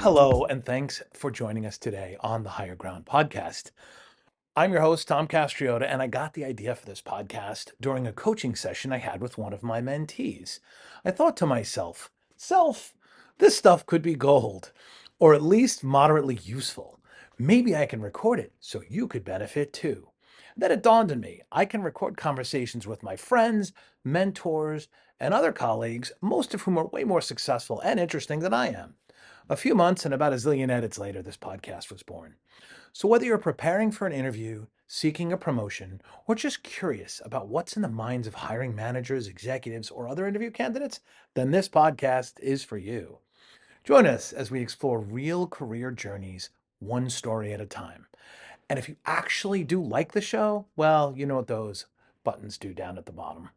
Hello, and thanks for joining us today on the Higher Ground podcast. I'm your host, Tom Castriota, and I got the idea for this podcast during a coaching session I had with one of my mentees. I thought to myself, this stuff could be gold, or at least moderately useful. Maybe I can record it so you could benefit too. Then it dawned on me I can record conversations with my friends, mentors, and other colleagues, most of whom are way more successful and interesting than I am. A few months and about a zillion edits later, this podcast was born. So, whether you're preparing for an interview, seeking a promotion, or just curious about what's in the minds of hiring managers, executives, or other interview candidates, then this podcast is for you. Join us as we explore real career journeys, one story at a time. And if you actually do like the show, well, you know what those buttons do down at the bottom.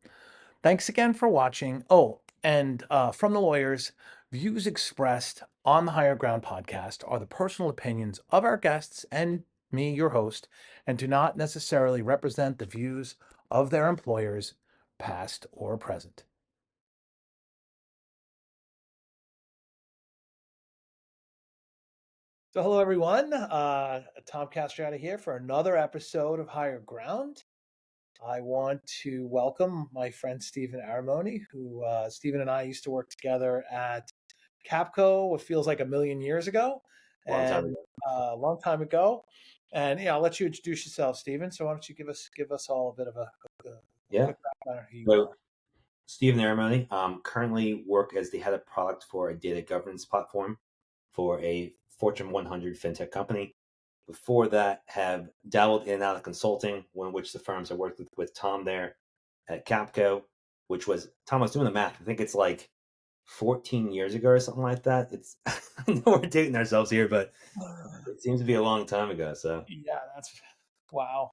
Thanks again for watching. Oh, and from the lawyers, views expressed on the Higher Ground podcast are the personal opinions of our guests and me, your host, and do not necessarily represent the views of their employers, past or present. So, hello everyone. Tom Castriota here for another episode of Higher Ground. I want to welcome my friend Steven Aramony, who Steven and I used to work together at Capco, what feels like a million years ago, Long time and ago. a long time ago. And yeah, I'll let you introduce yourself, Steven. So why don't you give us all a bit of a Yeah. quick background on who you So, are? Steven Aramony, currently work as the head of product for a data governance platform for a Fortune 100 fintech company. Before that, have dabbled in and out of consulting, one of which the firms I worked with Tom there at Capco, which was, Tom was doing the math. I think it's like 14 years ago or something like that. It's, I know we're dating ourselves here, but it seems to be a long time ago. So, Yeah, that's wow.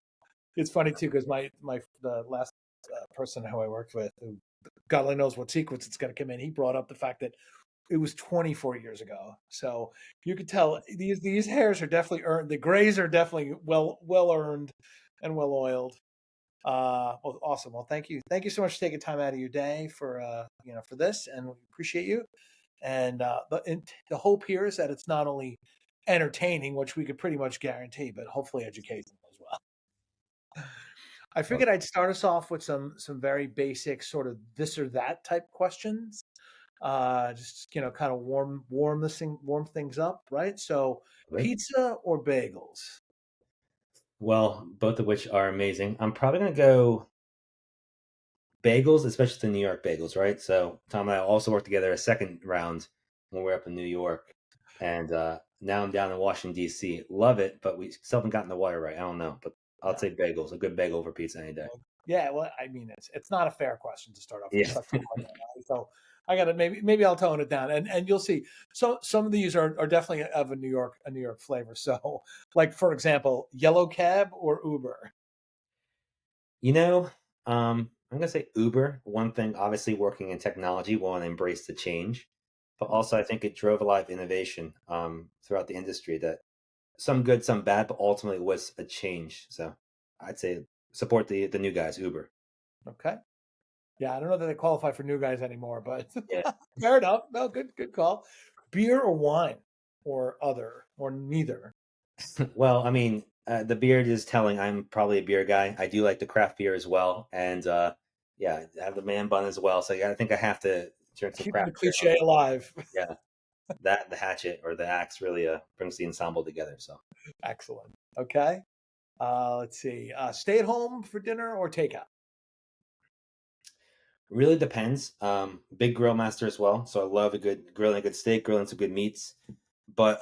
It's funny too because the last person who I worked with, who God only knows what sequence it's going to come in, he brought up the fact that it was 24 years ago. So you could tell these hairs are definitely earned. The grays are definitely well earned and well oiled. Well, awesome. Well, thank you so much for taking time out of your day for for this, and we appreciate you. And the hope here is that it's not only entertaining, which we could pretty much guarantee, but hopefully educational as well. I well, figured I'd start us off with some very basic sort of this or that type questions. Just kind of warm things up, right? So great. pizza or bagels? Well, both of which are amazing. I'm probably going to go bagels, especially the New York bagels, right? So Tom and I also worked together a second round when we were up in New York, and now I'm down in Washington D.C. Love it, but we still haven't gotten the water right. I don't know, but I'll Yeah. take bagels. A good bagel over pizza any day. Yeah, well, I mean, it's not a fair question to start off with Yeah. such a hard one, so I gotta maybe I'll tone it down, and you'll see. So some of these are definitely of a New York flavor. So, like for example, yellow cab or Uber. You know, I'm gonna say Uber. One thing, obviously, working in technology, will want to embrace the change, but also I think it drove a lot of innovation throughout the industry. That some good, some bad, but ultimately it was a change. So I'd say support the new guys, Uber. Okay. Yeah, I don't know that they qualify for new guys anymore, but Yeah. fair enough. No, good call. Beer or wine or other or neither. Well, I mean, the beard is telling. I'm probably a beer guy. I do like the craft beer as well, and yeah, I have the man bun as well. So yeah, I think I have to drink some Keeping the craft beer. cliche alive. Yeah, that the hatchet or the axe really brings the ensemble together. So Excellent. Okay. Let's see. Stay at home for dinner or takeout? really depends. Big grill master as well. So I love a good grilling a good steak, grilling some good meats. But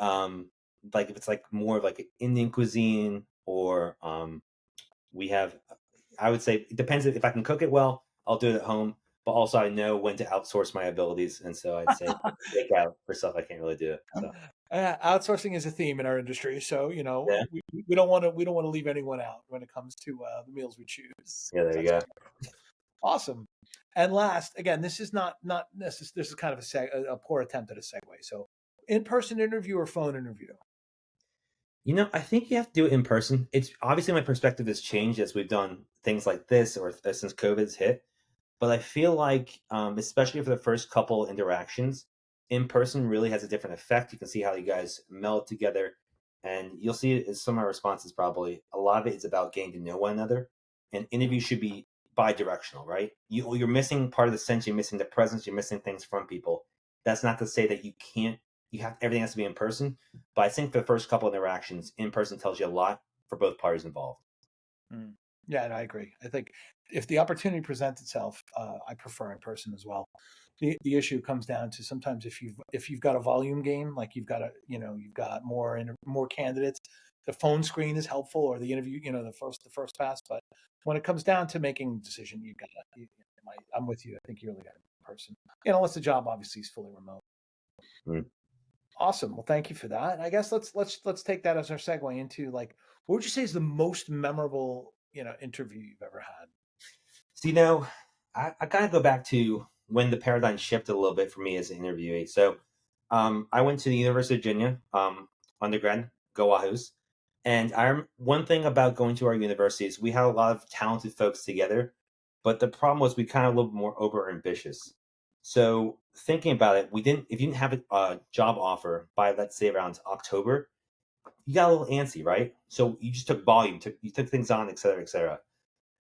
like if it's like more of like an Indian cuisine or we have I would say it depends if I can cook it well, I'll do it at home. But also I know when to outsource my abilities, and so I'd say take out for stuff I can't really do. So Outsourcing is a theme in our industry, so yeah, we don't want to leave anyone out when it comes to the meals we choose. yeah, there you That's go. awesome. And last, again, this is not necessary. This is kind of a poor attempt at a segue. So, in-person interview or phone interview? You know, I think you have to do it in person. It's obviously my perspective has changed as we've done things like this or since COVID's hit. But I feel like, especially for the first couple interactions, in person really has a different effect. You can see how you guys meld together, and you'll see it in some of my responses. Probably a lot of it is about getting to know one another. An interview should be bi-directional, right? You're missing part of the sense. You're missing the presence. You're missing things from people. That's not to say that you can't. You have everything has to be in person, but I think for the first couple of interactions, in person tells you a lot for both parties involved. Mm. Yeah, and I agree. I think if the opportunity presents itself, I prefer in person as well. The issue comes down to sometimes if you've got a volume game, like you've got more candidates, the phone screen is helpful or the interview, the first pass. But when it comes down to making a decision, I'm with you. I think you really got to be in person, unless the job obviously is fully remote. Mm. Awesome. Well, thank you for that. I guess let's take that as our segue into like, what would you say is the most memorable, interview you've ever had? So, I kind of go back to when the paradigm shifted a little bit for me as an interviewee. So, I went to the University of Virginia, undergrad, go Wahoos. And one thing about going to our university is we had a lot of talented folks together, but the problem was we kind of a little more over ambitious. So thinking about it, if you didn't have a job offer by, let's say, around October, you got a little antsy, right? So you just took volume, you took things on, et cetera, et cetera.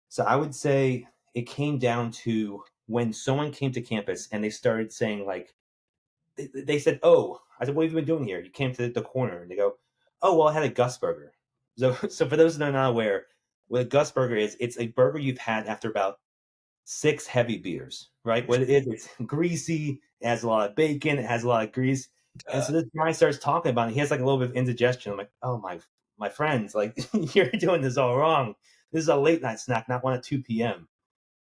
So I would say it came down to when someone came to campus and they started saying like, they said, "Oh," I said, "What have you been doing here?" You came to the corner and they go, "Oh, well, I had a Gus burger." So for those that are not aware, what a Gus burger is, it's a burger you've had after about 6 heavy beers, right? What it is, it's greasy, it has a lot of bacon, it has a lot of grease. And Uh, so this guy starts talking about it. He has like a little bit of indigestion. I'm like, "Oh my friends, like you're doing this all wrong. This is a late night snack, not one at 2 p.m."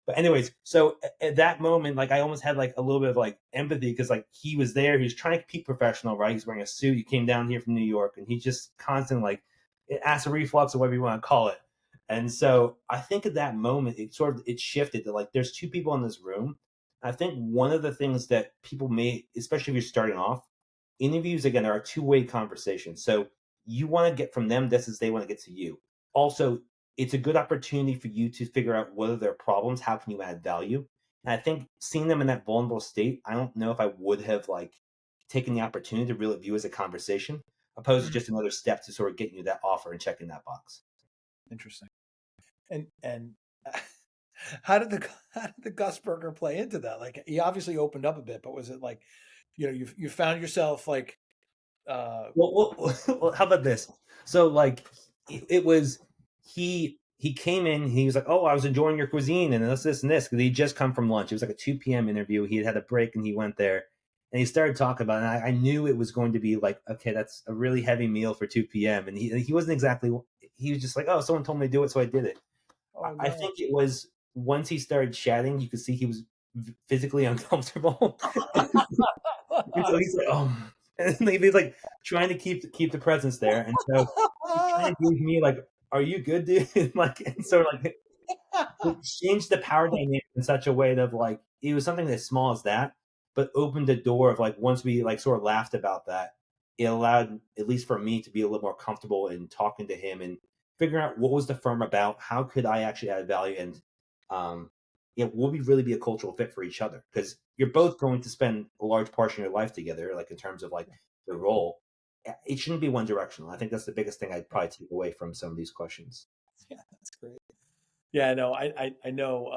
But anyways, so at that moment, like I almost had like a little bit of like empathy because like he was there, he was trying to keep professional, right? He's wearing a suit. He came down here from New York, and he just constant like acid reflux or whatever you want to call it. And so I think at that moment, it shifted to like there's two people in this room. I think one of the things that people may, especially if you're starting off, interviews again are a two-way conversation. So you want to get from them just as they want to get to you. Also, it's a good opportunity for you to figure out what are their problems, how can you add value. And I think seeing them in that vulnerable state, I don't know if I would have like taken the opportunity to really view as a conversation, opposed to mm, just another step to sort of getting you that offer and checking that box. Interesting. And how did the Gus Burger play into that? Like, he obviously opened up a bit, but was it like, you found yourself like, uh, Well, how about this? So like it was he came in, he was like, "Oh, I was enjoying your cuisine and this and this," because he'd just come from lunch. It was like a 2 p.m. interview. He had a break and he went there and he started talking about it. And I knew it was going to be like, okay, that's a really heavy meal for 2 p.m. And he wasn't exactly, he was just like, "Oh, someone told me to do it, so I did it." I, oh I no. think it was once he started chatting, you could see he was physically uncomfortable. And so he's like, "Oh," and he's like trying to keep the presence there, and so he kind of gave me like, "Are you good, dude?" Like, and so like it changed the power dynamic in such a way that like it was something as small as that, but opened the door of like once we like sort of laughed about that, it allowed at least for me to be a little more comfortable in talking to him and figuring out what was the firm about, how could I actually add value, and um, will we really be a cultural fit for each other? Because you're both going to spend a large portion of your life together, like in terms of like the role. It shouldn't be one directional. I think that's the biggest thing I'd probably take away from some of these questions. Yeah, that's great. Yeah, no, I know.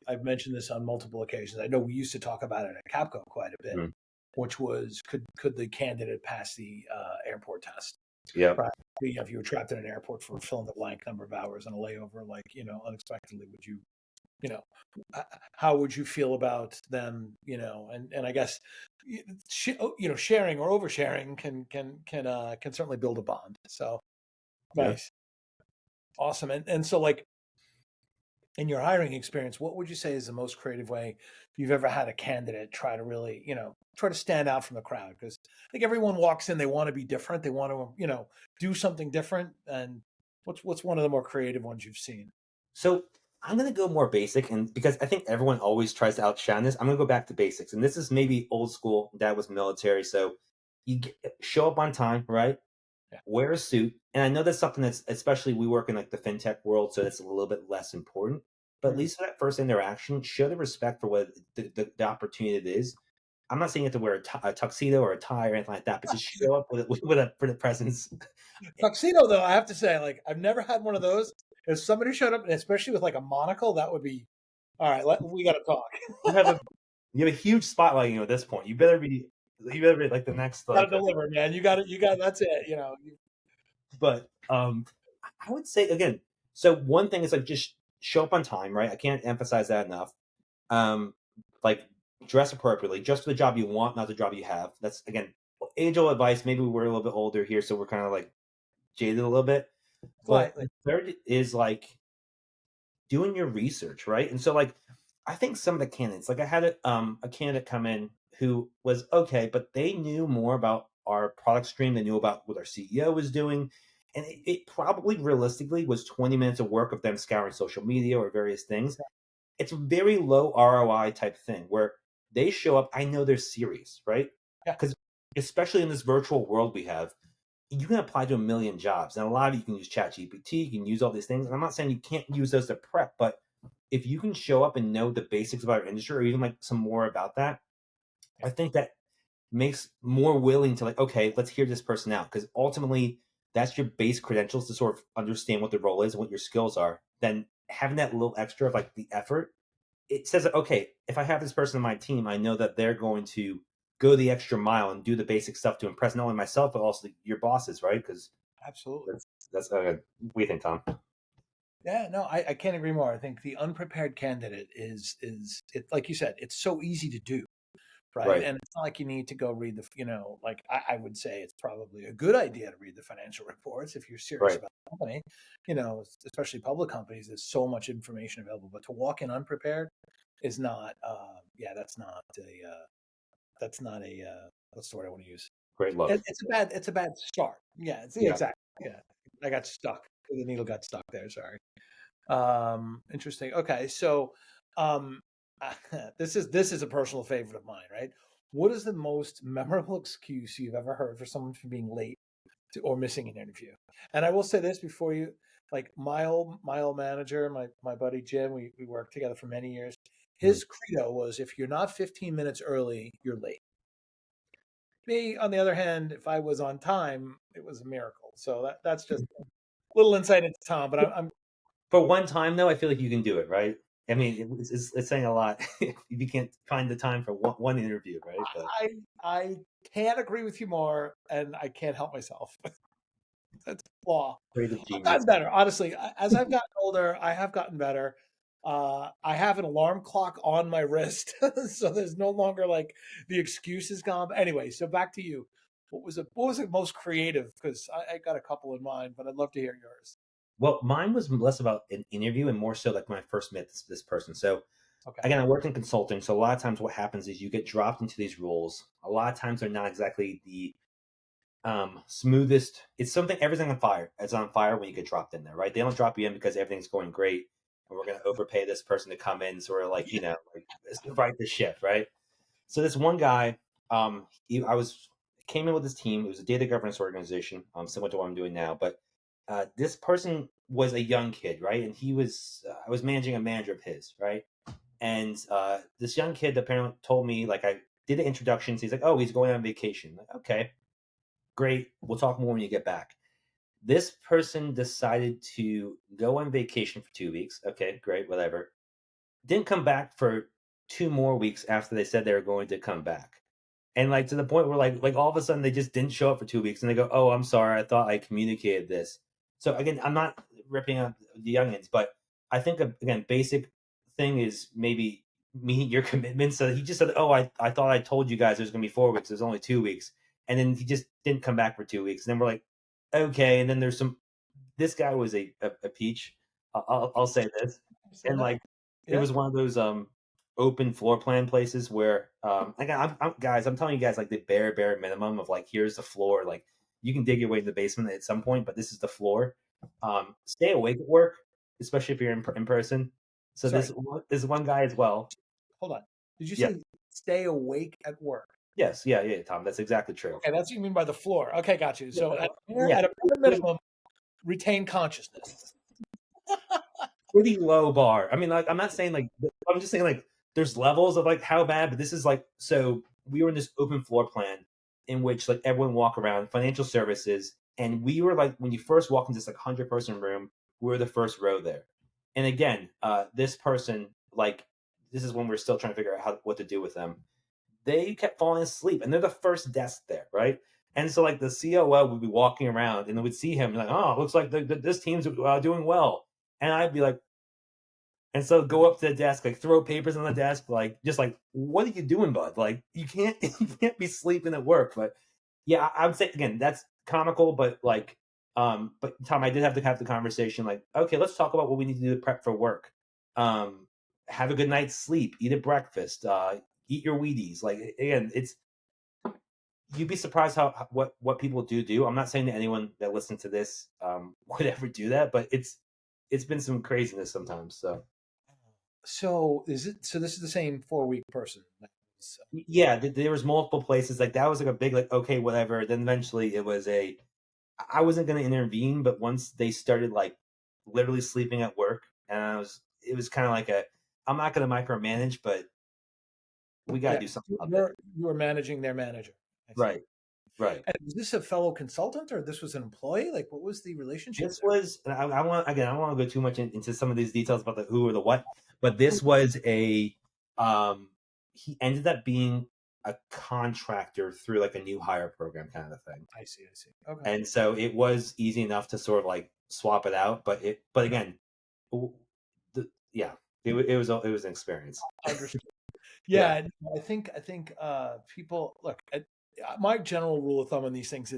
I've mentioned this on multiple occasions. I know we used to talk about it at Capco quite a bit, Mm. which was could the candidate pass the airport test? Yep. Right. If you were trapped in an airport for fill in the blank number of hours on a layover, like, unexpectedly, would you know, how would you feel about them? And I guess, sharing or oversharing can certainly build a bond. So Yeah. nice, awesome. And so like, in your hiring experience, what would you say is the most creative way you've ever had a candidate try to really, try to stand out from the crowd? Because I think everyone walks in, they want to be different, they want to, do something different. And what's one of the more creative ones you've seen? So I'm gonna go more basic, and because I think everyone always tries to outshine this, I'm gonna go back to basics. And this is maybe old school. Dad was military, so show up on time, right? Yeah. Wear a suit, and I know that's something that's especially we work in like the fintech world, so that's a little bit less important. But at Mhm. least for that first interaction, show the respect for what the opportunity it is. I'm not saying you have to wear a tuxedo or a tie or anything like that, but just show up with a presence. Tuxedo, though, I have to say, like, I've never had one of those. If somebody showed up, and especially with like a monocle, that would be all right. We got to talk. You have a you have a huge spotlight at this point. You better be like the next Got to like. deliver, man. You got it. You got that's it. You know. But I would say again. So one thing is like just show up on time, right? I can't emphasize that enough. Like dress appropriately, just for the job you want, not the job you have. That's again age-old advice. Maybe we're a little bit older here, so we're kind of like jaded a little bit. But Slightly. third is like doing your research, right? And so like I think some of the candidates, like I had a candidate come in who was okay, but they knew more about our product stream. They knew about what our CEO was doing. And it probably realistically was 20 minutes of work of them scouring social media or various things. It's a very low ROI type thing where they show up. I know they're serious, right? Yeah. Because especially in this virtual world we have, you can apply to a million jobs. And a lot of you can use ChatGPT, you can use all these things. And I'm not saying you can't use those to prep, but if you can show up and know the basics about our industry or even like some more about that, I think that makes more willing to like, okay, let's hear this person out. Because ultimately that's your base credentials to sort of understand what the role is and what your skills are. Then having that little extra of like the effort, it says, okay, if I have this person on my team, I know that they're going to go the extra mile and do the basic stuff to impress not only myself, but also your bosses, right? Because Absolutely. that's what do you think, Tom? Yeah, no, I can't agree more. I think the unprepared candidate is it like you said, it's so easy to do, right? Right, And it's not like you need to go read like I would say it's probably a good idea to read the financial reports if you're serious right. about the company. Especially public companies, there's so much information available. But to walk in unprepared is not, yeah, that's not a what's the word I want to use? Great look. It's a bad start. Yeah, Yeah. exactly. Yeah, I got stuck. The needle got stuck there. Sorry. Interesting. Okay, so um, this is a personal favorite of mine, right? What is the most memorable excuse you've ever heard for someone for being late or missing an interview? And I will say this before you, like my old manager, my buddy Jim, we worked together for many years. Mhm. His credo was if you're not 15 minutes early, you're late. Me, on the other hand, if I was on time, it was a miracle. So that's just a little insight into Tom, but I'm For one time, though, I feel like you can do it, right? I mean, it's saying a lot if you can't find the time for one interview, right? But I I can't agree with you more, and I can't help myself. That's a flaw. creative I've genius. gotten better, honestly. As I've gotten older, I have gotten better. I have an alarm clock on my wrist, so there's no longer like the excuse is gone. But anyway, so back to you. What was it most creative? Because I got a couple in mind, but I'd love to hear yours. Well, mine was less about an interview and more so like when I first met this person. So Okay. again, I worked in consulting. So a lot of times what happens is you get dropped into these roles. A lot of times they're not exactly the smoothest. It's something everything on fire. It's on fire when you get dropped in there, right? They don't drop you in because everything's going great and we're going to overpay this person to come in, sort of like like right the ship, right? So this one guy, I was came in with his team. It was a data governance organization, similar to what I'm doing now. But this person was a young kid, right? And he was I was managing a manager of his, right? And this young kid apparently told me like I did the introductions. He's like, "Oh, he's going on vacation." Like, okay, great. We'll talk more when you get back. This person decided to go on vacation for 2 weeks. Okay, great, whatever. Didn't come back for 2 more weeks after they said they were going to come back. And like to the point where like all of a sudden they just didn't show up for 2 weeks and they go, "Oh, I'm sorry, I thought I communicated this." So again, I'm not ripping on the youngins, but I think again, basic thing is maybe meet your commitments. So he just said, "Oh, I thought I told you guys there's gonna be 4 weeks. There's only 2 weeks," and then he just didn't come back for 2 weeks. And then we're like, "Okay." And then there's some. This guy was a peach. I'll say this, Say and that. like it Yeah. was one of those open floor plan places where again I'm telling you guys like the bare minimum of like here's the floor, like you can dig your way in the basement at some point, but this is the floor. Stay awake at work, especially if you're in person. So Sorry. this one guy as well. Hold on. Did you Yeah. say stay awake at work? Yes. Yeah. Tom. That's exactly true. Okay, that's what you mean by the floor. Okay, got you. Yeah. So Yeah. at a bare It was minimum, retain consciousness. pretty low bar. I mean, like I'm not saying like I'm just saying like there's levels of like how bad, but this is like so we were in this open floor plan in which like everyone walk around financial services, and we were like when you first walk into this like 100-person room, we were the first row there. And again, this person like this is when we're still trying to figure out what to do with them. They kept falling asleep, and they're the first desk there, right? And so like the COO would be walking around, and they would see him like, oh, looks like this team's doing well, and I'd be like, and so go up to the desk, like throw papers on the desk, like just like, what are you doing, bud? Like you can't you can't be sleeping at work. But yeah, I would say again, that's comical, but like but Tom, I did have to have the conversation, like, okay, let's talk about what we need to do to prep for work. Um have a good night's sleep, eat a breakfast, eat your Wheaties. Like again, it's you'd be surprised how what people do. I'm not saying that anyone that listens to this would ever do that, but it's been some craziness sometimes. So So is it? So this is the same 4 week person. So, yeah, there was multiple places like that was like a big like okay whatever. Then eventually it was a I wasn't going to intervene, but once they started like literally sleeping at work, and it was kind of like a I'm not going to micromanage, but we got to yeah, do something about this. you were managing their manager. I see. Right, right. And was this a fellow consultant or this was an employee? Like, what was the relationship This there? was I want again I don't want to go too much into some of these details about the who or the what, but this was a he ended up being a contractor through like a new hire program kind of thing. I see. I see. Okay. And so it was easy enough to sort of like swap it out, but again, yeah, it was an experience. Understood. Yeah, Yeah, I think people look. My general rule of thumb on these things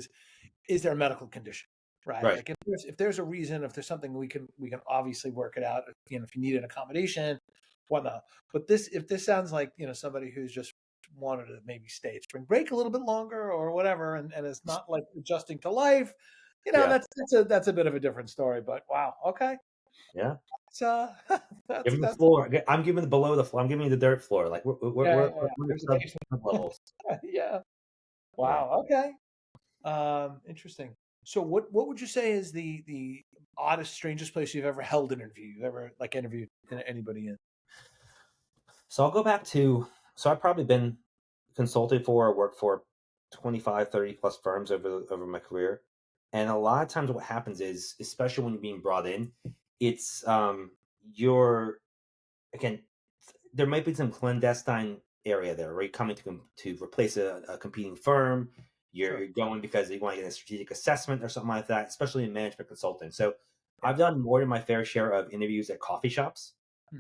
is there a medical condition, right? right. Like if there's a reason, if there's something we can obviously work it out. If you need an accommodation, whatnot. But if this sounds like somebody who's just wanted to maybe stay at spring break a little bit longer or whatever, and is not like adjusting to life, Yeah, that's a bit of a different story. But wow, okay, yeah. so Give that's him the that's floor. I'm giving the below the floor. I'm giving you the dirt floor. Like yeah, yeah, yeah. we're There's a sub basement. levels. Yeah. Yeah. Wow. Okay. Interesting. So what would you say is the oddest, strangest place you've ever held an interview? You've ever like interviewed anybody in? So I'll go back to so I've probably been consulted for or worked for 25, 30 plus firms over my career. And a lot of times what happens is, especially when you're being brought in, it's you're again there might be some clandestine area there, right? Coming to replace a competing firm. Sure. You're going because you want to get a strategic assessment or something like that, especially in management consulting. So Yeah. I've done more than my fair share of interviews at coffee shops.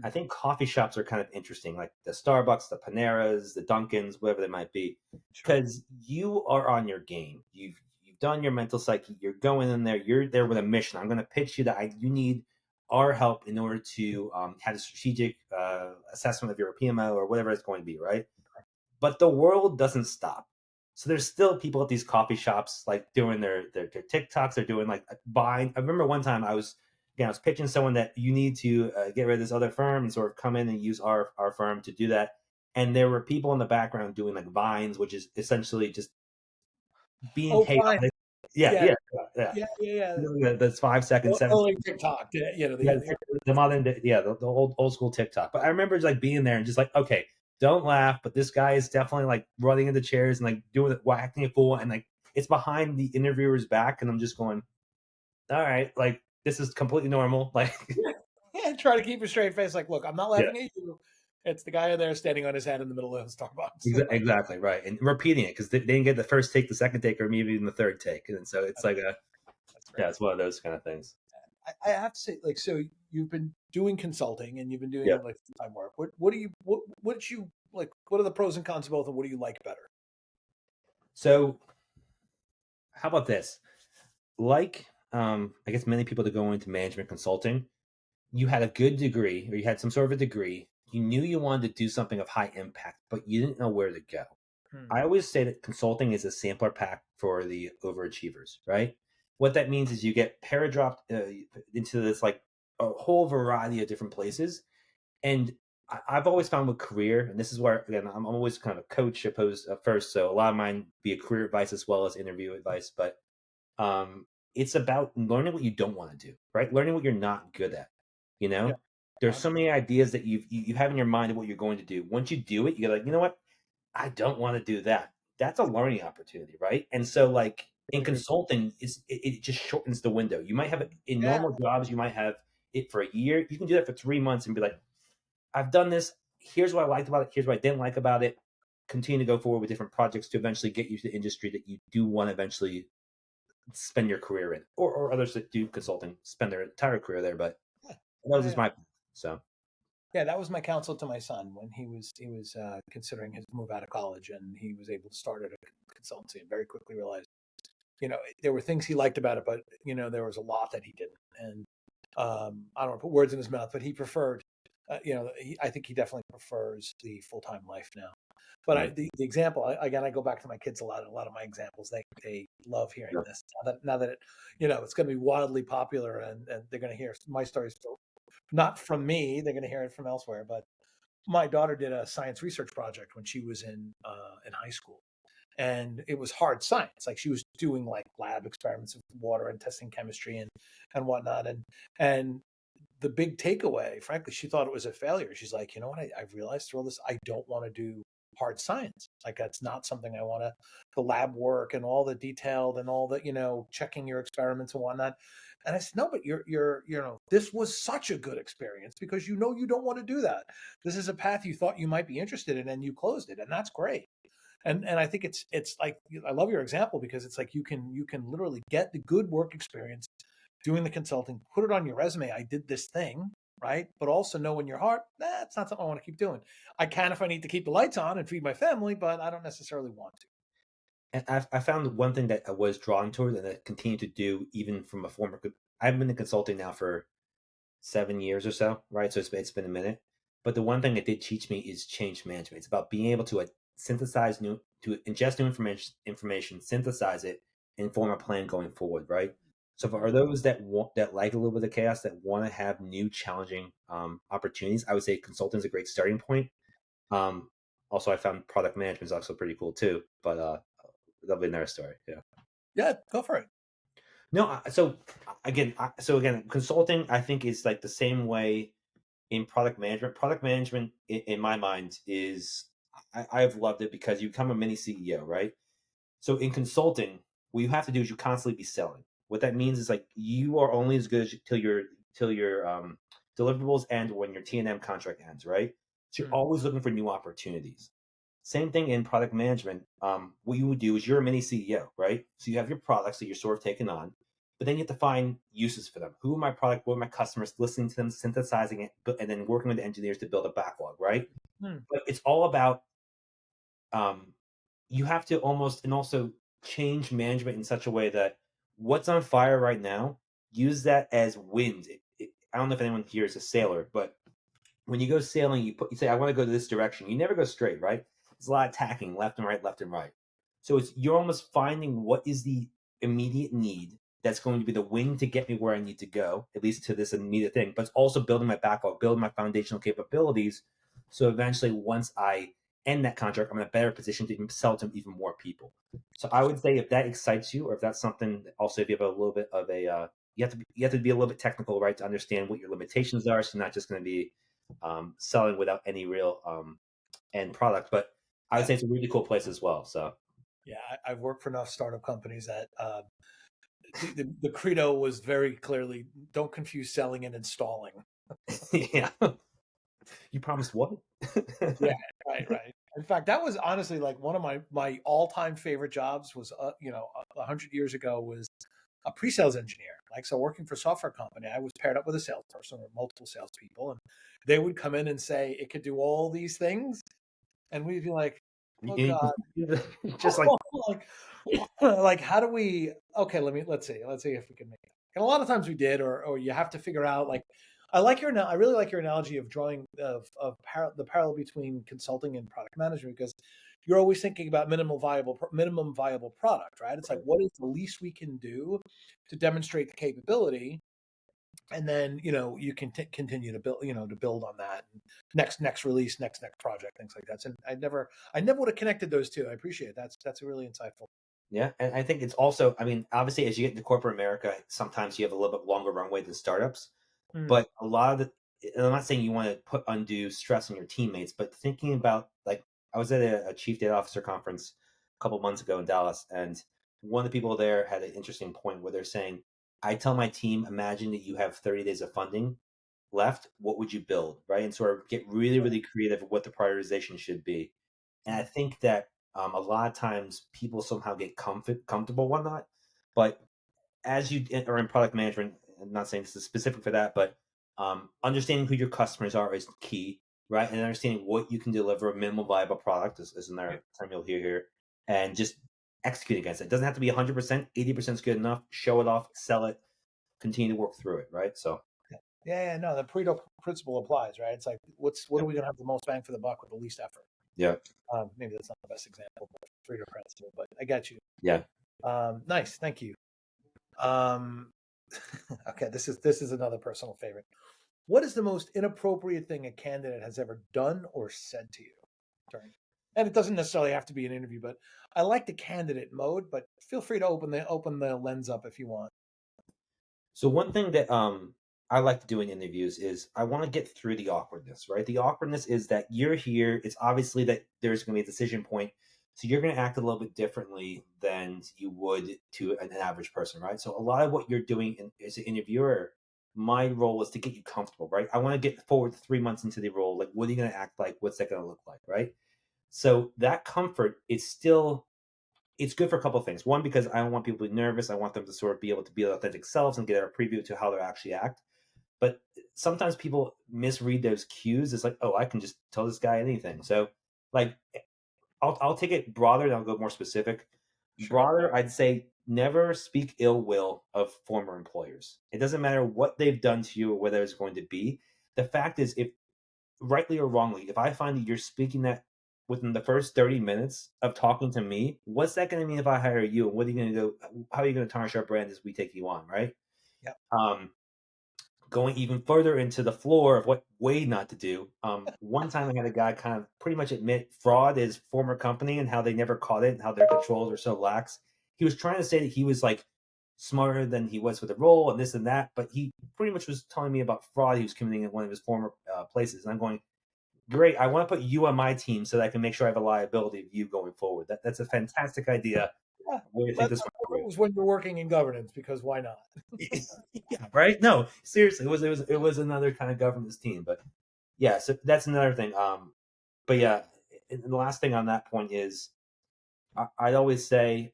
I Mhm. think coffee shops are kind of interesting, like the Starbucks, the Paneras, the Dunkins, whatever they might be, Sure. because you are on your game. You've done your mental psyche. You're going in there. You're there with a mission. I'm going to pitch you that you need our help in order to have a strategic assessment of your PMO or whatever it's going to be, right? But the world doesn't stop. So there's still people at these coffee shops like doing their TikToks. They're doing like buying. I remember one time I was pitching someone that you need to get rid of this other firm and sort of come in and use our firm to do that. And there were people in the background doing like vines, which is essentially just being Oh, fine. chaotic. Yeah, Yeah. yeah, yeah. Yeah. Yeah. Yeah. That's 5 seconds, 7 Early TikTok. yeah, The the modern day, yeah, the old school TikTok. But I remember just like being there and just like, okay, don't laugh, but this guy is definitely like running into chairs and like doing it, acting a fool, and like it's behind the interviewer's back, and I'm just going, all right, like this is completely normal, like yeah. Try to keep a straight face. Like, look, I'm not yeah, laughing at you. It's the guy in there standing on his head in the middle of Starbucks. exactly right, and repeating it because they didn't get the first take, the second take, or maybe even the third take, and so it's like a That's yeah, great. it's one of those kind of things. I have to say, like, so you've been doing consulting and you've been doing Yeah. it like full time work. What do you what did you like? What are the pros and cons of both, and what do you like better? So how about this? Like, I guess many people that go into management consulting, you had a good degree or you had some sort of a degree, you knew you wanted to do something of high impact, but you didn't know where to go. Hmm. I always say that consulting is a sampler pack for the overachievers, right? What that means is you get paradropped into this like a whole variety of different places. And I've always found with career, and this is where, again, I'm always kind of a coach opposed first. So a lot of mine be a career advice as well as interview advice. But it's about learning what you don't want to do, right? Learning what you're not good at. You Yeah. know, there's so many ideas that you have in your mind of what you're going to do. Once you do it, you're like, you know what? I don't want to do that. That's a learning opportunity, right? And so, like in Really agree. consulting, it just shortens the window. You might have it in Yeah, normal jobs, you might have it for a year. You can do that for 3 months and be like, I've done this. Here's what I liked about it. Here's what I didn't like about it. Continue to go forward with different projects to eventually get you to the industry that you do want to eventually spend your career in, or others that do consulting spend their entire career there. But yeah, that was yeah, just yeah. my so Yeah, that was my counsel to my son when he was considering his move out of college, and he was able to start at a consultancy, and very quickly realized, there were things he liked about it, but there was a lot that he didn't. And I don't want to put words in his mouth, but he preferred, I think he definitely prefers the full time life now. But right. the example, again, I go back to my kids a lot. A lot of my examples, they love hearing Yeah. this. Now that it's going to be wildly popular, and they're going to hear my stories, not from me. They're going to hear it from elsewhere. But my daughter did a science research project when she was in high school, and it was hard science. Like she was doing like lab experiments with water and testing chemistry and whatnot. And the big takeaway, frankly, she thought it was a failure. She's like, you know what? I've realized through all this, I don't want to do hard science. Like that's not something I want to. The lab work and all the detailed and all the checking your experiments and whatnot. And I said, no, but this was such a good experience because you don't want to do that. This is a path you thought you might be interested in, and you closed it, and that's great. And I think it's like, I love your example because it's like you can literally get the good work experience doing the consulting, put it on your resume. I did this thing, right? But also know in your heart, that's not something I want to keep doing. I can if I need to keep the lights on and feed my family, but I don't necessarily want to. And I found one thing that I was drawn toward and I continue to do even from a former. I've been in consulting now for 7 years or so, right? So it's been a minute. But the one thing it did teach me is change management. It's about being able to synthesize to ingest new information, synthesize it, and form a plan going forward, right? So for those that like a little bit of chaos, that want to have new, challenging opportunities, I would say consulting is a great starting point. Um, Also, I found product management is also pretty cool too, but that'll be another story. Yeah. Yeah, go for it. No, so again, consulting I think is like the same way in product management. Product management, in my mind, is I've loved it because you become a mini CEO, right? So in consulting, what you have to do is you constantly be selling. What that means is like you are only as good as till your deliverables end when your T&M contract ends, right? So you're Mm, always looking for new opportunities. Same thing in product management. What you would do is you're a mini CEO, right? So you have your products that you're sort of taking on, but then you have to find uses for them. Who are my product? What are my customers? Listening to them, synthesizing it, and then working with the engineers to build a backlog, right? mm. But it's all about um, you have to almost and also change management in such a way that what's on fire right now, use that as wind. I don't know if anyone here is a sailor, but when you go sailing, you say, I want to go to this direction. You never go straight, right? It's a lot of tacking left and right, left and right. So you're almost finding what is the immediate need that's going to be the wind to get me where I need to go, at least to this immediate thing, but it's also building my backlog, building my foundational capabilities. So eventually, once I end that contract, I'm in a better position to even sell to even more people. So I would say if that excites you, or if that's something, also if you have a little bit of a, you have to be a little bit technical, right, to understand what your limitations are. So not just going to be selling without any real end product. But I would Yeah, say it's a really cool place as well. So yeah. I've worked for enough startup companies that the credo was very clearly, don't confuse selling and installing. yeah, you promised what? Yeah, right, right. In fact, that was honestly like one of my all time favorite jobs was 100 years ago was a pre-sales engineer. Like, so working for a software company, I was paired up with a salesperson or multiple salespeople, and they would come in and say it could do all these things, and we'd be like, oh God, Just like like, like how do we? Okay, let's see if we can make it. And a lot of times we did, or you have to figure out like. I really like your analogy of drawing the parallel between consulting and product management because you're always thinking about minimum viable product, right? It's like what is the least we can do to demonstrate the capability, and then you can continue to build on that. And next release, next project, things like that. And I never would have connected those two. I appreciate it. That's really insightful. yeah, and I think it's also, I mean, obviously, as you get into corporate America, sometimes you have a little bit longer runway than startups. Mm, But a lot of the, and I'm not saying you want to put undue stress on your teammates, but thinking about like I was at a chief data officer conference a couple months ago in Dallas, and one of the people there had an interesting point where they're saying, I tell my team, imagine that you have 30 days of funding left. What would you build? Right. And sort of get really, really creative with what the prioritization should be. And I think that a lot of times people somehow get comfortable one not. But as you are in product management, I'm not saying this is specific for that, but understanding who your customers are is key, right? And understanding what you can deliver, a minimal viable product is another term you'll hear here, and just execute against it. It doesn't have to be 100%, 80% is good enough. Show it off, sell it, continue to work through it, right? So, Yeah, no, the Pareto principle applies, right? It's like, what are we going to have the most bang for the buck with the least effort? yeah, Maybe that's not the best example, but Pareto principle, but I got you. yeah. Nice, thank you. Okay, this is another personal favorite. What is the most inappropriate thing a candidate has ever done or said to you during? And it doesn't necessarily have to be an interview, but I like the candidate mode. But feel free to open the lens up if you want. So one thing that I like to do in interviews is I want to get through the awkwardness, right? The awkwardness is that you're here. It's obviously that there's going to be a decision point. So you're going to act a little bit differently than you would to an average person, right? So a lot of what you're doing as an interviewer, my role is to get you comfortable, right? I want to get forward 3 months into the role. Like, what are you going to act like? What's that going to look like, right? So that comfort is still it's good for a couple of things. One, because I don't want people to be nervous. I want them to sort of be able to be their authentic selves and get a preview to how they actually act. But sometimes people misread those cues. It's like, oh, I can just tell this guy anything. So, like, I'll take it broader and I'll go more specific. Sure. Broader, I'd say never speak ill will of former employers. It doesn't matter what they've done to you or whether it's going to be. The fact is, if rightly or wrongly, if I find that you're speaking that within the first 30 minutes of talking to me, what's that going to mean if I hire you? And what are you going to do? How are you going to tarnish our brand as we take you on, right? Yep. Going even further into the floor of what way not to do. One time I had a guy kind of pretty much admit fraud is former company and how they never caught it and how their controls are so lax. He was trying to say that he was like smarter than he was for the role and this and that, but he pretty much was telling me about fraud he was committing at one of his former places. And I'm going, great. I want to put you on my team so that I can make sure I have a liability of you going forward. That's a fantastic idea. Yeah. Where do you think this went? Was when you're working in governance, because why not? Yeah, right. No, seriously, it was another kind of governance team, but yeah. So that's another thing. But yeah, and the last thing on that point is I always say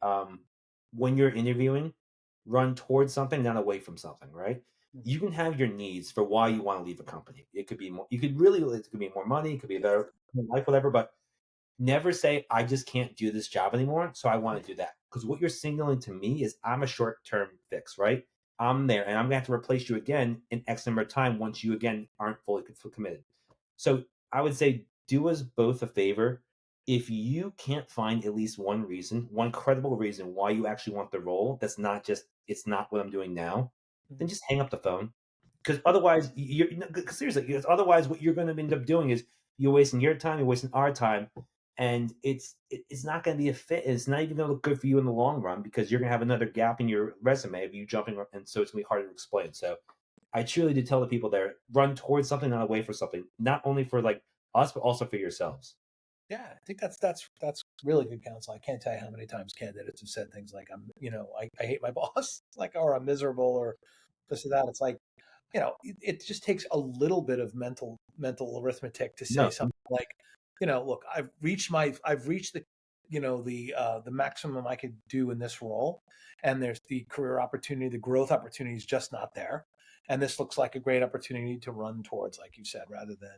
when you're interviewing, run towards something, not away from something. Right? You can have your needs for why you want to leave a company. It could be more. It could be more money. It could be a better life, whatever. But never say I just can't do this job anymore, so I want to do that. Because what you're signaling to me is I'm a short-term fix, right? I'm there, and I'm gonna have to replace you again in X number of time once you again aren't fully committed. So I would say do us both a favor. If you can't find at least one reason, one credible reason why you actually want the role, that's not just it's not what I'm doing now, then just hang up the phone. Because otherwise, seriously, because otherwise, what you're going to end up doing is you're wasting your time, you're wasting our time, and it's not going to be a fit. It's not even going to look good for you in the long run because you're going to have another gap in your resume of you jumping, and so it's going to be harder to explain. So I truly do tell the people there, run towards something, not away from something, not only for like us, but also for yourselves. Yeah, I think that's really good counsel. I can't tell you how many times candidates have said things like, I hate my boss, like, or I'm miserable, or this or that. It's like, it just takes a little bit of mental arithmetic to say No, something like, look, I've reached the maximum I could do in this role, and there's the career opportunity, the growth opportunity is just not there, and this looks like a great opportunity to run towards, like you said, rather than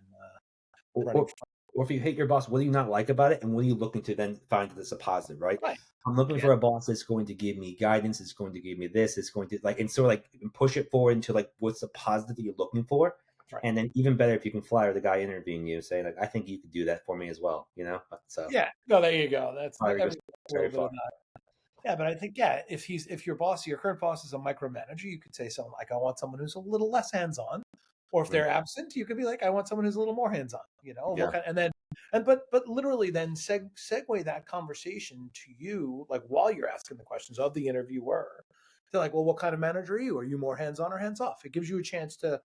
or, running or, from. or if you hate your boss, what do you not like about it, and what are you looking to then find that's a positive, right? Right. I'm looking Yeah. for a boss that's going to give me guidance, it's going to give me this, it's going to like, and so like push it forward into like what's the positive that you're looking for, Right. and then even better if you can flatter the guy interviewing you, say like, I think you could do that for me as well, So Yeah. No, there you go. That's fire goes every a very little bit far. of that. Yeah, but I think, if your current boss is a micromanager, you could say something like, I want someone who's a little less hands-on. Or if Mm, they're absent, you could be like, I want someone who's a little more hands-on, yeah, and then, but literally then segue that conversation to you, like, while you're asking the questions of the interviewer. They're like, well, what kind of manager are you? Are you more hands-on or hands-off? It gives you a chance to,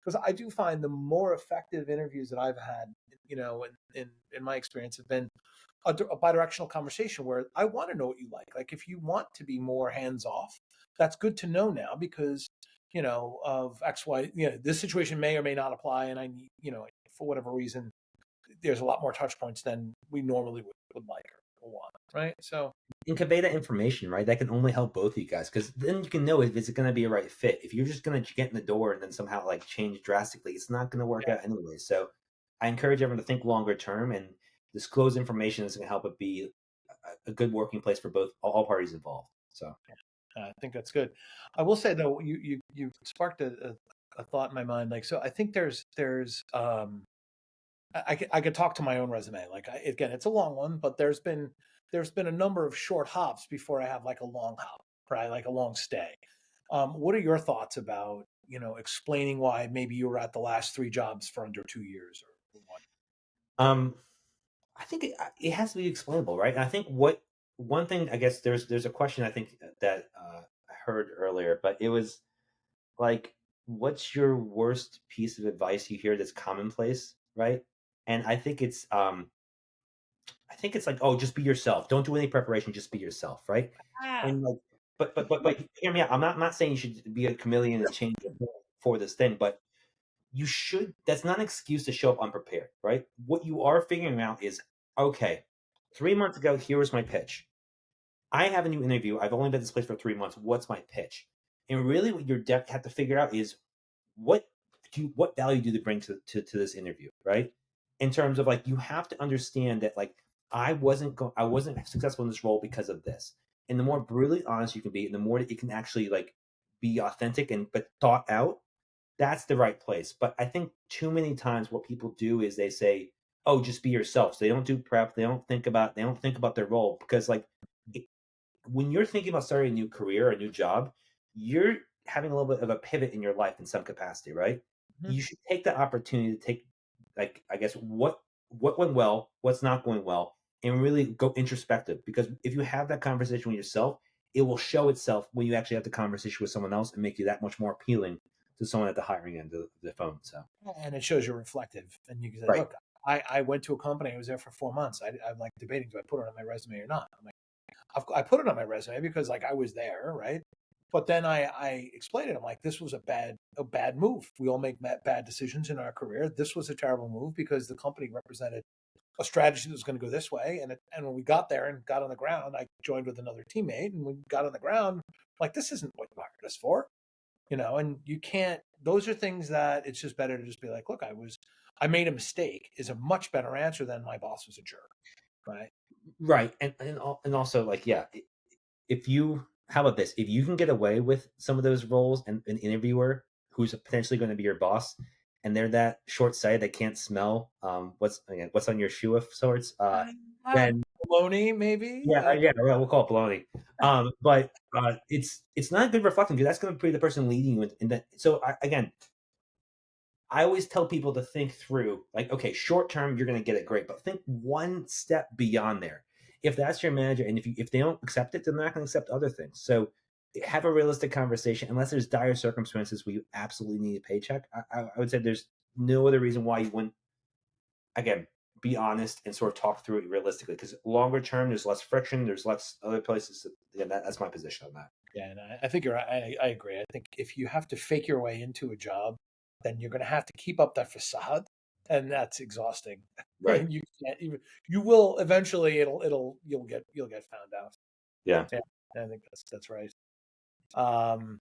because I do find the more effective interviews that I've had, in my experience, have been a bidirectional conversation where I want to know what you like. Like if you want to be more hands off, that's good to know now because of X, Y. This situation may or may not apply, and I need, for whatever reason, there's a lot more touch points than we normally would like or want, right? So And convey that information, right? That can only help both of you guys, because then you can know if it's going to be a right fit. If you're just going to get in the door and then somehow like change drastically, it's not going to work yeah, out anyway. So I encourage everyone to think longer term and disclose information that's going to help it be a good working place for both all parties involved. So I think that's good. I will say though, you sparked a thought in my mind. Like, so I think I could talk to my own resume. Like, again, it's a long one, but there's been a number of short hops before I have like a long hop, right? Like a long stay. What are your thoughts about explaining why maybe you were at the last three jobs for under 2 years or what? um, I think it has to be explainable, right? And I think what one thing, I guess there's a question I think that I heard earlier, but it was like, what's your worst piece of advice you hear that's commonplace, right? And I think it's like, oh, just be yourself. Don't do any preparation. Just be yourself, right? Ah, And like, but hear me out. I'm not saying you should be a chameleon and change for this thing, but you should. That's not an excuse to show up unprepared, right? What you are figuring out is, okay, 3 months ago, here was my pitch. I have a new interview. I've only been at this place for 3 months. What's my pitch? And really, what your deck have to figure out is what what value do they bring to this interview, right? In terms of like, you have to understand that like, I wasn't successful in this role because of this. And the more brutally honest you can be, and the more that you can actually like be authentic and but thought out, that's the right place. But I think too many times what people do is they say, "Oh, just be yourself." So they don't do prep. They don't think about their role, because like, it, when you're thinking about starting a new career, a new job, you're having a little bit of a pivot in your life in some capacity, right? mhm. You should take the opportunity to take, like, I guess, what went well, what's not going well, and really go introspective. Because if you have that conversation with yourself, it will show itself when you actually have the conversation with someone else and make you that much more appealing to someone at the hiring end of the phone. So And it shows you're reflective. And you can say, right, look, I went to a company. I was there for 4 months. I'm like debating, do I put it on my resume or not? I'm like, I put it on my resume because like I was there, right? But then I explained it. I'm like, this was a bad move. We all make bad decisions in our career. This was a terrible move because the company represented a strategy that was going to go this way. And when we got there and got on the ground, I joined with another teammate, and we got on the ground. Like, this isn't what you hired us for, and you can't. Those are things that it's just better to just be like, look, I made a mistake is a much better answer than my boss was a jerk, right? right, and also like, yeah, if you how about this? If you can get away with some of those roles and an interviewer who's potentially going to be your boss, and they're that short sighted they can't smell what's on your shoe of sorts, Uh, then Baloney, maybe. yeah, we'll call it baloney. But it's not good reflecting, because that's going to be the person leading you in that. So again, I always tell people to think through, like, okay, short term, you're going to get it great, but think one step beyond there. If that's your manager, and if they don't accept it, then they're not going to accept other things. So have a realistic conversation. Unless there's dire circumstances where you absolutely need a paycheck, I would say there's no other reason why you wouldn't, again, be honest and sort of talk through it realistically. Because longer term, there's less friction, there's less other places. Yeah, that's my position on that. Yeah, and I think you're right. I agree. I think if you have to fake your way into a job, then you're going to have to keep up that facade, and that's exhausting. Right. And you can't even. You will eventually. You'll get found out. Yeah. Yeah, I think that's right. Um,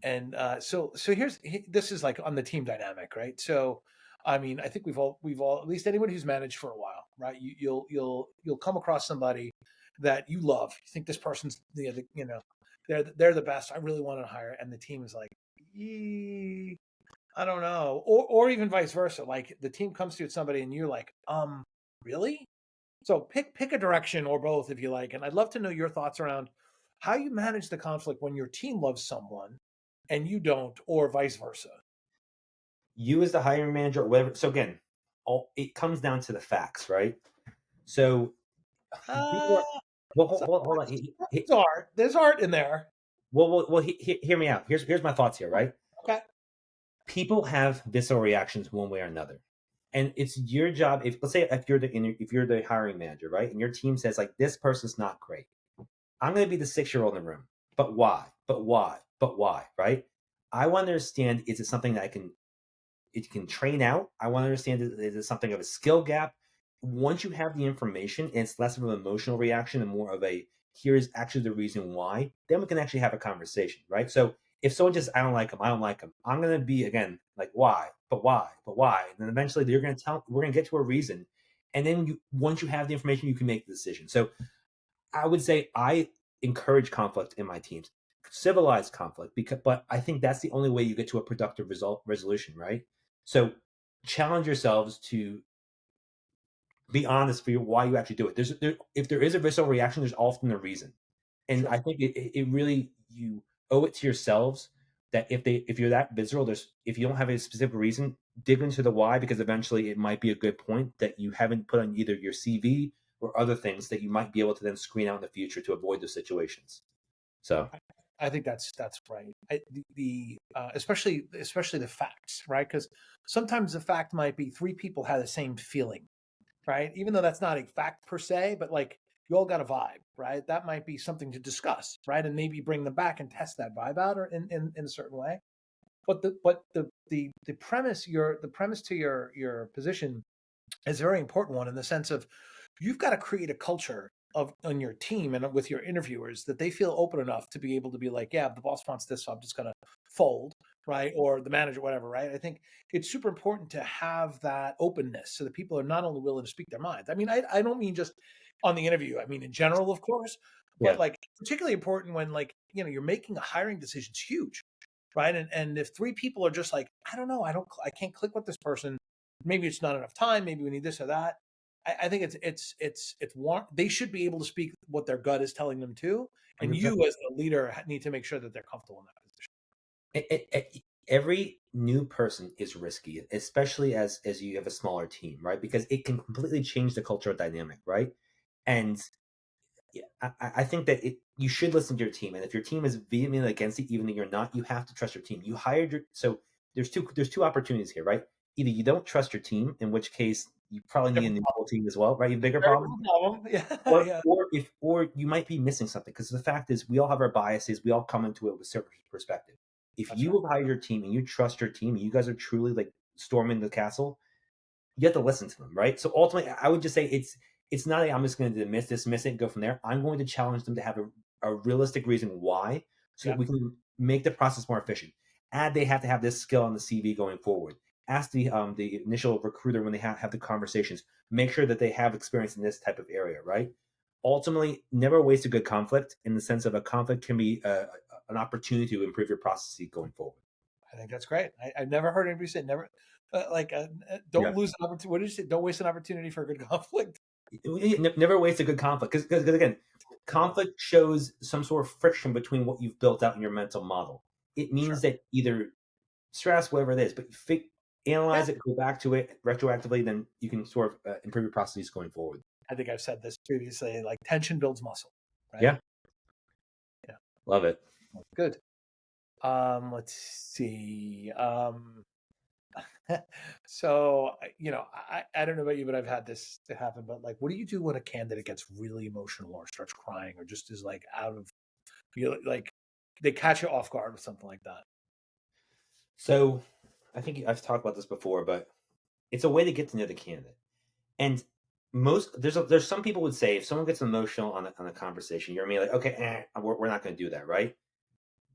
and so this is like on the team dynamic, right? So, I mean, I think we've all at least anyone who's managed for a while, right? You'll come across somebody that you love. You think this person's they're the best. I really want to hire, and the team is like, I don't know, or even vice versa. Like the team comes to somebody, and you're like, really? So pick a direction or both if you like. And I'd love to know your thoughts around how you manage the conflict when your team loves someone and you don't, or vice versa. You as the hiring manager or whatever. So again, it comes down to the facts, right? So Uh, people are, well, so hold on. there's art. There's art in there. Hear me out. Here's my thoughts here, right? Okay. People have visceral reactions one way or another. And it's your job, if let's say if you're the hiring manager, right? And your team says like this person's not great. I'm going to be the 6-year-old in the room. But why? But why? But why? Right? I want to understand, is it something that it can train out? I want to understand, is it something of a skill gap? Once you have the information and it's less of an emotional reaction and more of a, here's actually the reason why, then we can actually have a conversation, right? So if someone just, I don't like them, I don't like them, I'm going to be, again, like, why? But why? But why? And then eventually you're going to tell, we're going to get to a reason. And then once you have the information, you can make the decision. So I would say I encourage conflict in my teams, civilized conflict, but I think that's the only way you get to a productive resolution, right? So challenge yourselves to be honest for why you actually do it. If there is a visceral reaction, there's often a reason, and Sure. I think it really, you owe it to yourselves that if you're that visceral, if you don't have a specific reason, dig into the why, because eventually it might be a good point that you haven't put on either your CV or other things that you might be able to then screen out in the future to avoid those situations. So I think that's right. Especially the facts, right? Because sometimes the fact might be three people had the same feeling, right? Even though that's not a fact per se, but like you all got a vibe, right? That might be something to discuss, right? And maybe bring them back and test that vibe out or in a certain way. But the premise to your position is a very important one in the sense of you've got to create a culture of on your team and with your interviewers that they feel open enough to be able to be like, yeah, the boss wants this, so I'm just going to fold, right? Or the manager, whatever, right? I think it's super important to have that openness so that people are not only willing to speak their minds. I mean, I don't mean just on the interview. I mean in general, of course, but yeah, like particularly important when like you're making a hiring decision. It's huge, right? And if three people are just like, I don't know, I can't click with this person. Maybe it's not enough time. Maybe we need this or that. I think it's one. They should be able to speak what their gut is telling them to, and 100%. you as the leader need to make sure that they're comfortable in that position. Every new person is risky, especially as you have a smaller team, right? Because it can completely change the cultural dynamic, right? And yeah, I think that you should listen to your team, and if your team is vehemently against it, even though you're not, you have to trust your team. You hired your so there's two opportunities here, right? Either you don't trust your team, in which case you probably need a Different new problem. full team as well, right? You have a bigger Very problem, different problem. Yeah, or yeah, you might be missing something, because the fact is we all have our biases. We all come into it with certain perspective. If that's you right. have hired your team and you trust your team, and you guys are truly like storming the castle, you have to listen to them, right? So ultimately, I would just say it's not a, I'm just going to dismiss it, and go from there. I'm going to challenge them to have a realistic reason why, so that Yeah, we can make the process more efficient. And they have to have this skill on the CV going forward. Ask the initial recruiter when they have the conversations. Make sure that they have experience in this type of area, right? Ultimately, never waste a good conflict, in the sense of a conflict can be an opportunity to improve your processes going forward. I think that's great. I've never heard anybody say never. Yeah. Don't lose an opportunity. What did you say? Don't waste an opportunity for a good conflict. Never waste a good conflict, because again, Cool. conflict shows some sort of friction between what you've built out in your mental model. It Sure. means that either stress, whatever it is, but Yeah. analyze it, go back to it retroactively, then you can sort of improve your processes going forward. I think I've said this previously. Like tension builds muscle, right? Yeah, Yeah. love it. Good. Let's see. So I don't know about you, but I've had this to happen. But like, what do you do when a candidate gets really emotional or starts crying or just is like out of like they catch you off guard with something like that? So I think I've talked about this before, but it's a way to get to know the candidate. And there's some people would say, if someone gets emotional on a conversation, you're immediately like, okay, we're not going to do that, right?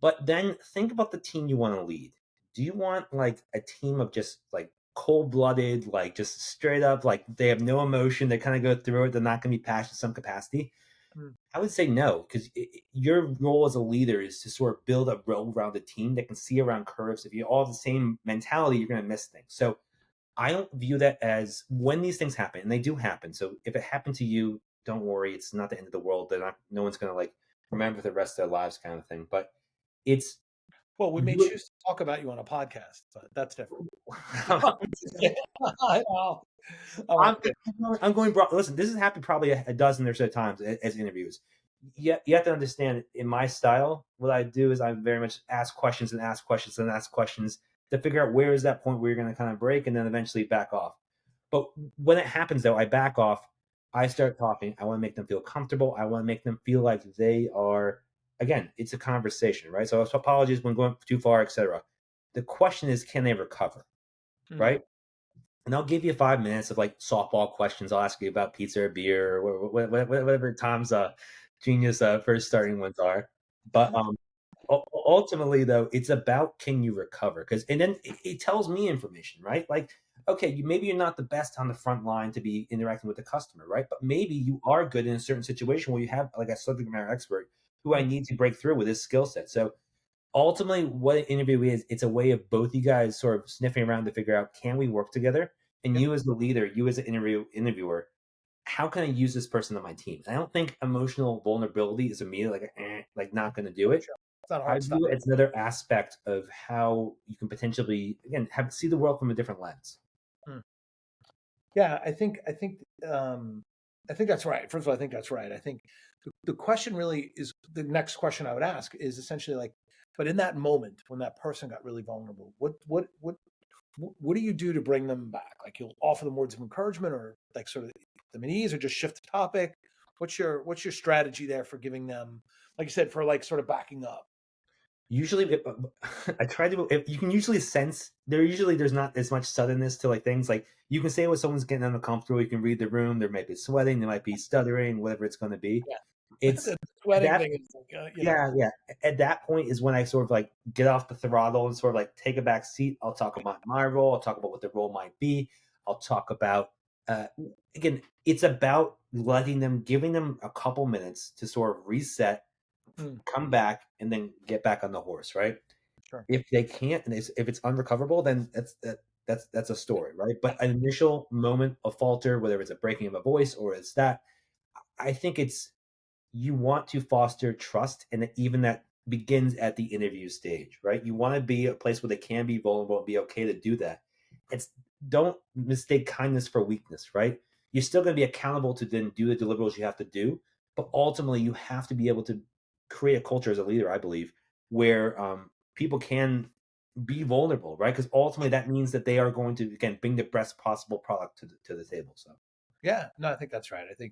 But then think about the team you want to lead. Do you want like a team of just like cold blooded, like just straight up, like they have no emotion, they kind of go through it, they're not going to be passionate in some capacity? Hmm. I would say no, because your role as a leader is to sort of build a well-rounded team that can see around curves. If you all have the same mentality, you're going to miss things. So I don't view that as, when these things happen, and they do happen. So if it happened to you, don't worry, it's not the end of the world. They're not. No one's going to like remember the rest of their lives, kind of thing. But it's Well, we may you. choose to talk about you on a podcast, but that's different. I'm, I know. I'm kidding. I'm going broad. Listen, this has happened probably a dozen or so times as interviews. You have to understand, in my style, what I do is I very much ask questions and ask questions and ask questions. to figure out where is that point where you're going to kind of break and then eventually back off. But when it happens, though, I back off. I start talking. I want to make them feel comfortable. I want to make them feel like they are, again, it's a conversation, right? So apologies when going too far, etc. The question is, can they recover, Mm. right? And I'll give you 5 minutes of like softball questions. I'll ask you about pizza or beer or whatever Tom's genius first starting ones are. But ultimately, though, it's about can you recover? Because and then it tells me information, right? Like, okay, maybe you're not the best on the front line to be interacting with the customer, right? But maybe you are good in a certain situation where you have like a subject matter expert who I Mm. need to break through with his skill set. So ultimately, what an interview is, it's a way of both you guys sort of sniffing around to figure out can we work together? And Yep. you as the leader, you as an interviewer, how can I use this person on my team? And I don't think emotional vulnerability is immediately like not going to do it. Sure. It's not I hard stuff. view it as another aspect of how you can potentially again have see the world from a different lens. Mm. Yeah, I think that's right. First of all, I think that's right. I think the question really is the next question I would ask is essentially like, but in that moment when that person got really vulnerable, what do you do to bring them back? Like you'll offer them words of encouragement or like sort of put them at ease or just shift the topic. What's your strategy there for giving them, like you said, for like sort of backing up? Usually, I try to. If you can usually sense there's not as much suddenness to like things like you can say when someone's getting uncomfortable. You can read the room. There might be sweating. There might be stuttering. Whatever it's going to be. Yeah, It's the sweating that thing is like, Yeah, yeah. At that point is when I sort of like get off the throttle and sort of like take a back seat. I'll talk about my role. I'll talk about what the role might be. I'll talk about uh, again. It's about giving them a couple minutes to sort of reset, mm, come back, and then get back on the horse. Right. sure. If they can't, and if it's unrecoverable, then that's a story, right? But an initial moment of falter, whether it's a breaking of a voice or it's that, I think it's you want to foster trust, and even that begins at the interview stage, right? You want to be a place where they can be vulnerable and be okay to do that. It's don't mistake kindness for weakness, right? You're still going to be accountable to then do the deliverables you have to do, but ultimately you have to be able to create a culture as a leader, I believe, where people can be vulnerable, right? Because ultimately that means that they are going to again bring the best possible product to the table. So Yeah, no, I think that's right. I think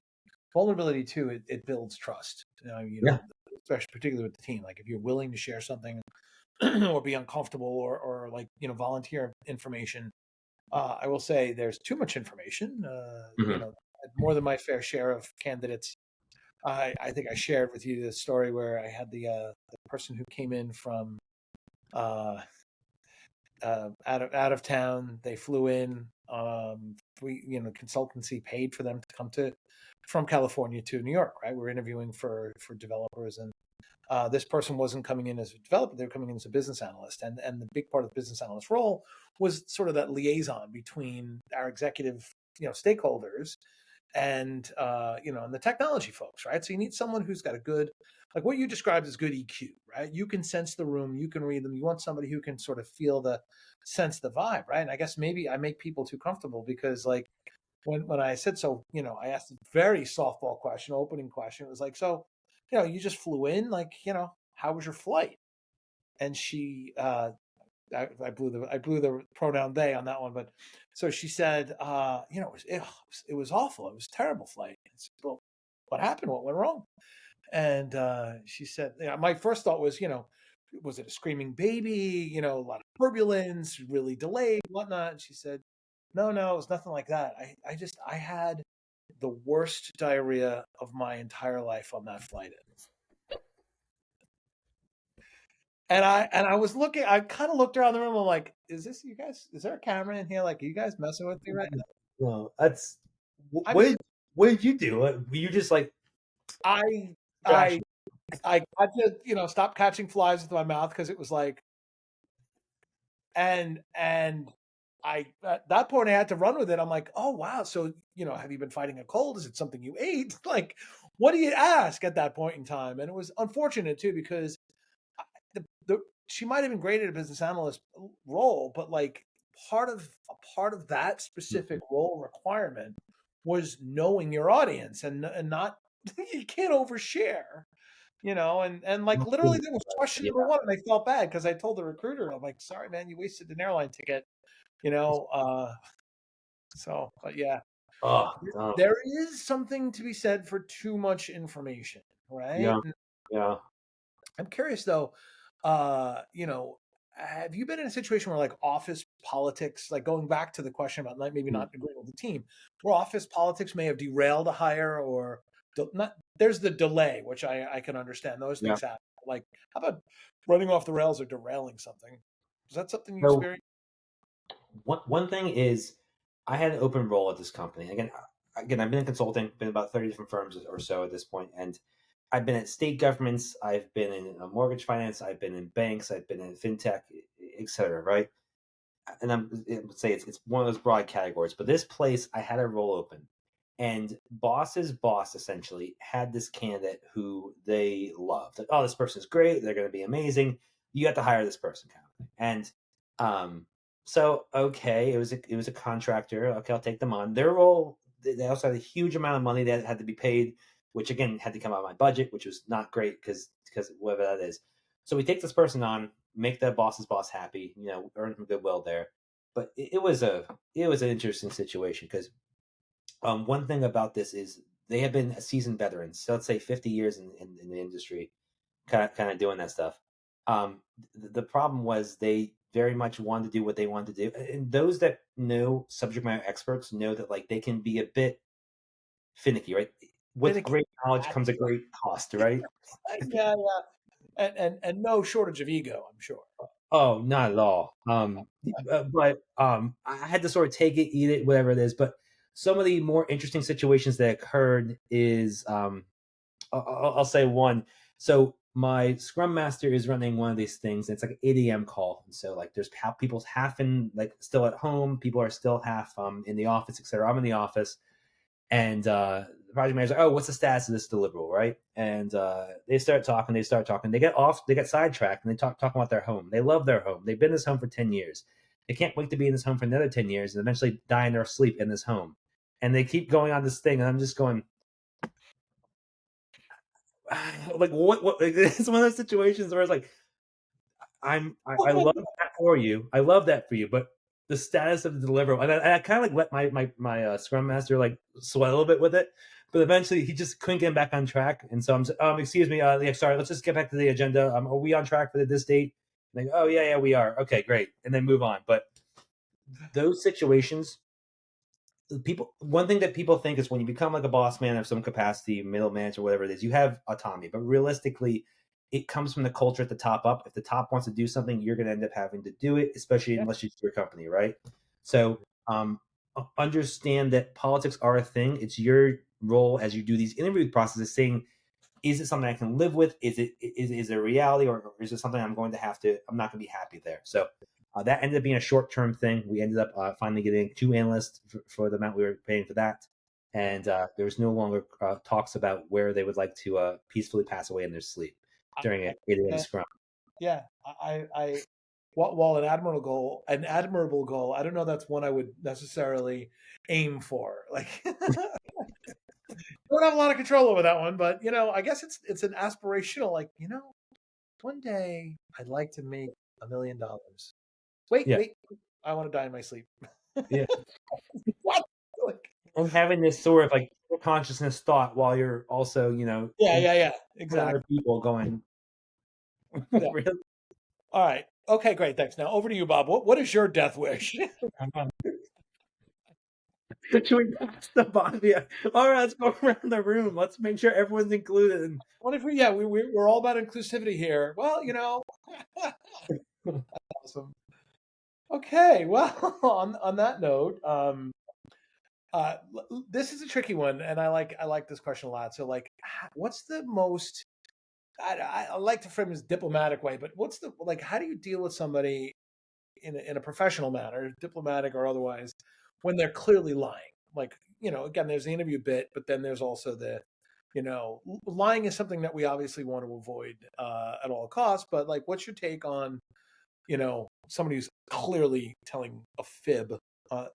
vulnerability too, it builds trust. yeah. Especially particularly with the team. Like if you're willing to share something or be uncomfortable or like, volunteer information. I will say there's too much information. Hmm. More than my fair share of candidates. I think I shared with you the story where I had the person who came in from uh, out of town. They flew in. Consultancy paid for them to come to from California to New York. Right, we're interviewing for developers, and this person wasn't coming in as a developer; they were coming in as a business analyst, and the big part of the business analyst role was sort of that liaison between our executive, stakeholders and the technology folks, right? So you need someone who's got a good, like what you described as good EQ, right? You can sense the room, you can read them. You want somebody who can sort of sense the vibe, right? And I guess maybe I make people too comfortable because like when I said so, I asked a very softball question, opening question. It was like, so, you just flew in, like, how was your flight? And she I blew the pronoun they on that one, but so she said, it was awful. It was a terrible flight. I said, well, what happened? What went wrong? And she said, my first thought was, was it a screaming baby? A lot of turbulence, really delayed, whatnot. And she said, no, no, it was nothing like that. I had the worst diarrhea of my entire life on that flight. And I was looking, I kind of looked around the room. I'm like, is this you guys? Is there a camera in here? Like, are you guys messing with me right now? Well, that's I what mean, did you do? Were you just like I trash? I I got to, stop catching flies with my mouth because it was like, and I at that point I had to run with it. I'm like, oh wow, so have you been fighting a cold? Is it something you ate? Like, what do you ask at that point in time? And it was unfortunate too because the she might have been great at a business analyst role, but like a part of that specific role requirement was knowing your audience and not you can't overshare. and like literally that was question Yeah. number one, and I felt bad because I told the recruiter, I'm like, sorry, man, you wasted an airline ticket, you know. So, but yeah, Oh, Tom. there is something to be said for too much information, right? Yeah. Yeah. I'm curious though, have you been in a situation where like office politics, like going back to the question about like maybe not agreeing with the team, where office politics may have derailed a hire or not? There's the delay, which I can understand. Those Yeah. things happen. Like, how about running off the rails or derailing something? Is that something you So experience? one thing is, I had an open role at this company. Again, I've been in consulting, been about 30 different firms or so at this point, and I've been at state governments, I've been in mortgage finance, I've been in banks, I've been in fintech, et cetera, right? And I would say it's one of those broad categories. But this place, I had a role open, and boss's boss essentially had this candidate who they loved. Like, oh, this person's great. They're going to be amazing. You got to hire this person, kind of thing. And so okay, it was a contractor. Okay, I'll take them on. Their role. They also had a huge amount of money that had to be paid, which again had to come out of my budget, which was not great because whatever that is. So we take this person on, make the boss's boss happy, earn some goodwill there. But it was an interesting situation because one thing about this is they have been seasoned veterans. So let's say 50 years in the industry, kind of doing that stuff. The problem was they very much wanted to do what they wanted to do, and those that know subject matter experts know that like they can be a bit finicky, right? With Finicky. great knowledge comes a great cost, right? Yeah, yeah, and no shortage of ego, I'm sure. Oh, not at all. But I had to sort of take it, eat it, whatever it is. But some of the more interesting situations that occurred is, I'll say one. So my Scrum Master is running one of these things, and it's like an 8 a.m. call, and so like there's people's half in like still at home, people are still half in the office, etc. I'm in the office, and the project manager's like, "Oh, what's the status of this deliverable?" Right? And they start talking. They start talking. They get off. They get sidetracked, and they talking about their home. They love their home. They've been in this home for 10 years. They can't wait to be in this home for another 10 years, and eventually die in their sleep in this home. And they keep going on this thing, and I'm just going, like, what? What? It's one of those situations where it's like, I love that for you. I love that for you, but the status of the deliverable, and I kind of like let my scrum master like sweat a little bit with it, but eventually he just couldn't get back on track, and so excuse me, yeah, sorry, let's just get back to the agenda. Are we on track for this date? And they go, oh yeah, we are. Okay, great, and then move on. But those situations, people, one thing that people think is when you become like a boss man of some capacity, middle manager, whatever it is, you have autonomy, but realistically it comes from the culture at the top up. If the top wants to do something, you're going to end up having to do it, especially Yeah. unless it's your company, right? So understand that politics are a thing. It's your role as you do these interview processes saying, is it something I can live with? Is it a reality, or is it something I'm going to have to? I'm not going to be happy there. So that ended up being a short term thing. We ended up finally getting two analysts for the amount we were paying for that, and there was no longer talks about where they would like to peacefully pass away in their sleep during I, an 8 a.m. I, scrum. yeah, while an admirable goal, I don't know that's one I would necessarily aim for. Like, don't have a lot of control over that one, but I guess it's an aspirational. Like, one day I'd like to make $1 million. Wait, Yeah, wait, I want to die in my sleep. yeah, What? Like, and having this sort of like consciousness thought while you're also yeah, in yeah, yeah, other exactly. people going, Yeah. really? All right. Okay, great. Thanks. Now over to you, Bob. What is your death wish? Should we pass the body? All right, let's go around the room. Let's make sure everyone's included. What if yeah, we're all about inclusivity here. Well, awesome. Okay, well, on that note, this is a tricky one, and I like this question a lot. So, like, what's the most? I like to frame it as diplomatic way, but what's the like? How do you deal with somebody in a professional manner, diplomatic or otherwise, when they're clearly lying? Like, again, there's the interview bit, but then there's also lying is something that we obviously want to avoid at all costs. But like, what's your take on somebody who's clearly telling a fib? Uh,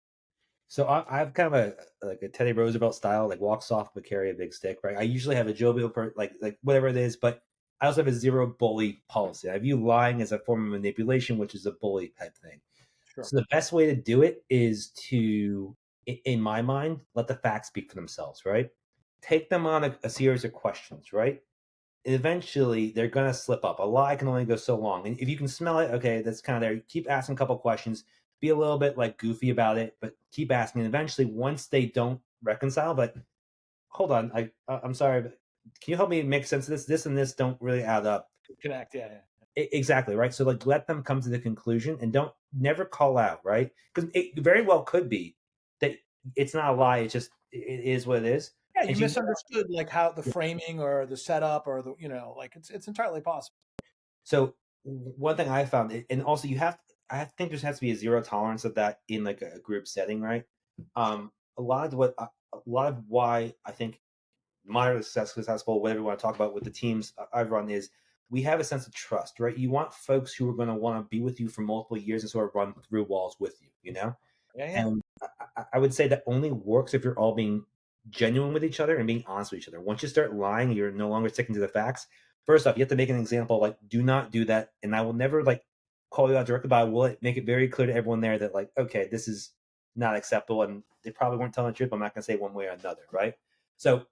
So I've kind of like a Teddy Roosevelt style, like walk soft but carry a big stick, right? I usually have a jovial, like whatever it is, but I also have a zero bully policy. I view lying as a form of manipulation, which is a bully type thing. Sure. So the best way to do it is to, in my mind, let the facts speak for themselves, right? Take them on a series of questions, right? Eventually they're gonna slip up. A lie can only go so long, and if you can smell it, okay, that's kind of there. Keep asking a couple questions, be a little bit like goofy about it, but keep asking. And eventually, once they don't reconcile, but hold on, I'm sorry, but can you help me make sense of this? This and this don't really add up. Connect. Yeah. Exactly, right. So like, let them come to the conclusion, and don't never call out, right? Because it very well could be that it's not a lie. It's just it is what it is, Yeah, you and you misunderstood like how the framing or the setup or the like it's entirely possible. So one thing I found, and also I think there has to be a zero tolerance of that in like a group setting, right? A lot of why I think moderately successful, whatever you want to talk about with the teams I've run is we have a sense of trust, right? You want folks who are going to want to be with you for multiple years and sort of run through walls with you, you know? Yeah, yeah. And I would say that only works if you're all being genuine with each other and being honest with each other. Once you start lying, you're no longer sticking to the facts. First off, you have to make an example, like, do not do that. And I will never like call you out directly, but I will make it very clear to everyone there that, like, okay, this is not acceptable. And they probably weren't telling the truth, but I'm not going to say one way or another, right? So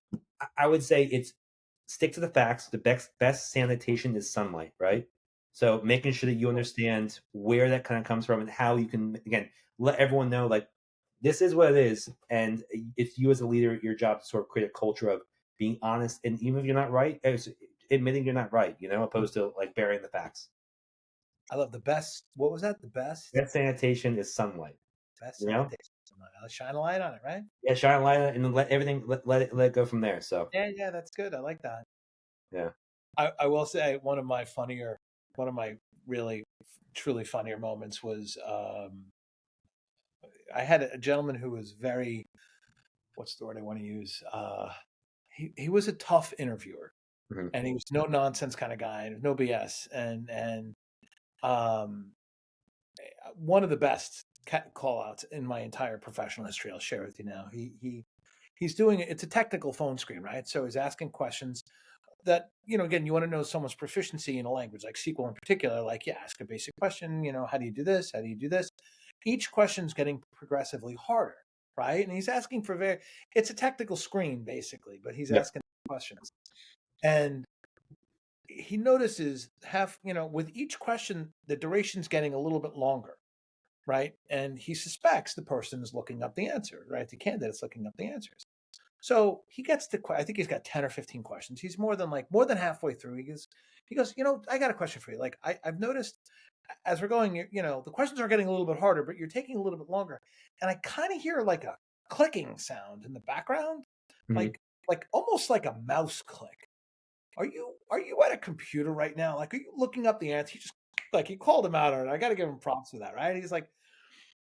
I would say it's stick to the facts. The best sanitation is sunlight, right? So making sure that you understand where that kind of comes from and how you can, again, let everyone know, like, this is what it is, and it's you as a leader, your job to sort of create a culture of being honest, and even if you're not right, admitting you're not right, opposed to like burying the facts. I love the best. What was that? The best That sanitation is sunlight. best You know, sanitation. Let's shine a light on it, right? yeah, shine a light on it and then let everything let it go from there. So Yeah, yeah, that's good. I like that. yeah. I will say one of my really truly funnier moments was I had a gentleman who was very, what's the word I want to use? He was a tough interviewer, Mhm. and he was no nonsense kind of guy, no BS, and um, one of the best call outs in my entire professional history. I'll share with you now. He's doing it's a technical phone screen, right? So he's asking questions that, again, you want to know someone's proficiency in a language like SQL in particular. Like, yeah, ask a basic question. How do you do this? How do you do this? Each question's getting progressively harder, right? And he's asking for it's a technical screen basically, but he's Yep. asking questions. And he notices with each question, the duration's getting a little bit longer, right? And he suspects the person is looking up the answer, right? The candidate's looking up the answers. So he gets to, I think he's got 10 or 15 questions. He's more than halfway through. He goes, I got a question for you. Like, I've noticed as we're going, the questions are getting a little bit harder, but you're taking a little bit longer. And I kind of hear like a clicking sound in the background, Mhm. like, almost like a mouse click. Are you at a computer right now? Like, are you looking up the answer? He called him out on it. I got to give him props for that, right? He's like,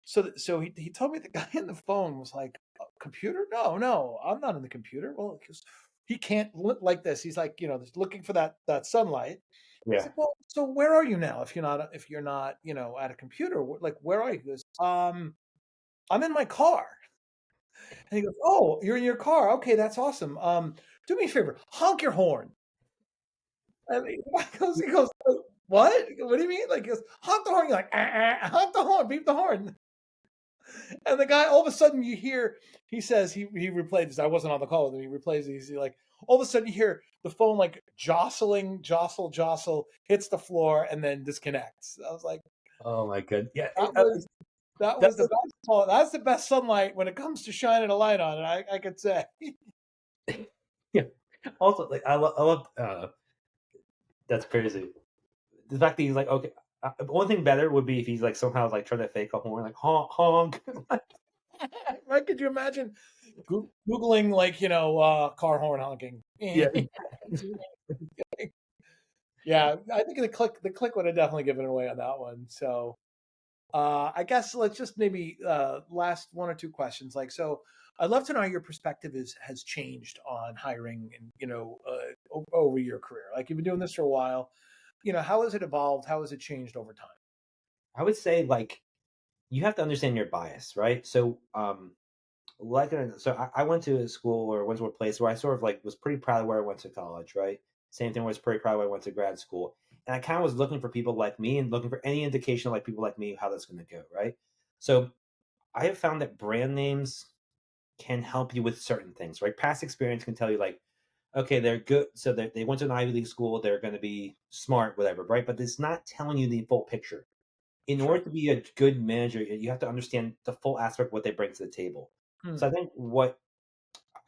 so he told me the guy in the phone was like, computer? No, no, I'm not in the computer. Well, because he can't look like this. He's like, just looking for that sunlight. He's Yeah. like, well, so where are you now? If you're not, at a computer, like, where are you? He goes, I'm in my car. And he goes, oh, you're in your car. Okay, that's awesome. Do me a favor, honk your horn. And he goes, what? What do you mean? Like, he goes, honk the horn. You're like, honk the horn, beep the horn. And the guy, all of a sudden, you hear, he says, he replayed this. I wasn't on the call with him. He replays it. He's like, all of a sudden, you hear the phone like jostle, hits the floor, and then disconnects. I was like, Oh my good. Yeah. that was that was That's the best call. That's the best sunlight when it comes to shining a light on it. I could say. yeah. Also, like I love that's crazy. The fact that he's like, okay. One thing better would be if he's like somehow like trying to fake a horn, like honk honk. Right? Could you imagine googling like car horn honking? Yeah. Yeah, I think the click would have definitely given away on that one. So I guess let's just maybe last one or two questions. Like, so I'd love to know how your perspective has changed on hiring and over your career. Like, you've been doing this for a while. How has it evolved? How has it changed over time? I would say like you have to understand your bias, right? So I went to a school or went to a place where I sort of like was pretty proud of where I went to college, right? Same thing was pretty proud when I went to grad school. And I kind of was looking for people like me and looking for any indication of like people like me, how that's going to go, right? So I have found that brand names can help you with certain things, right? Past experience can tell you like, okay, they're good. So they went to an Ivy League school. They're going to be smart, whatever, right? But it's not telling you the full picture. In Sure. order to be a good manager, you have to understand the full aspect of what they bring to the table. So I Hmm. think what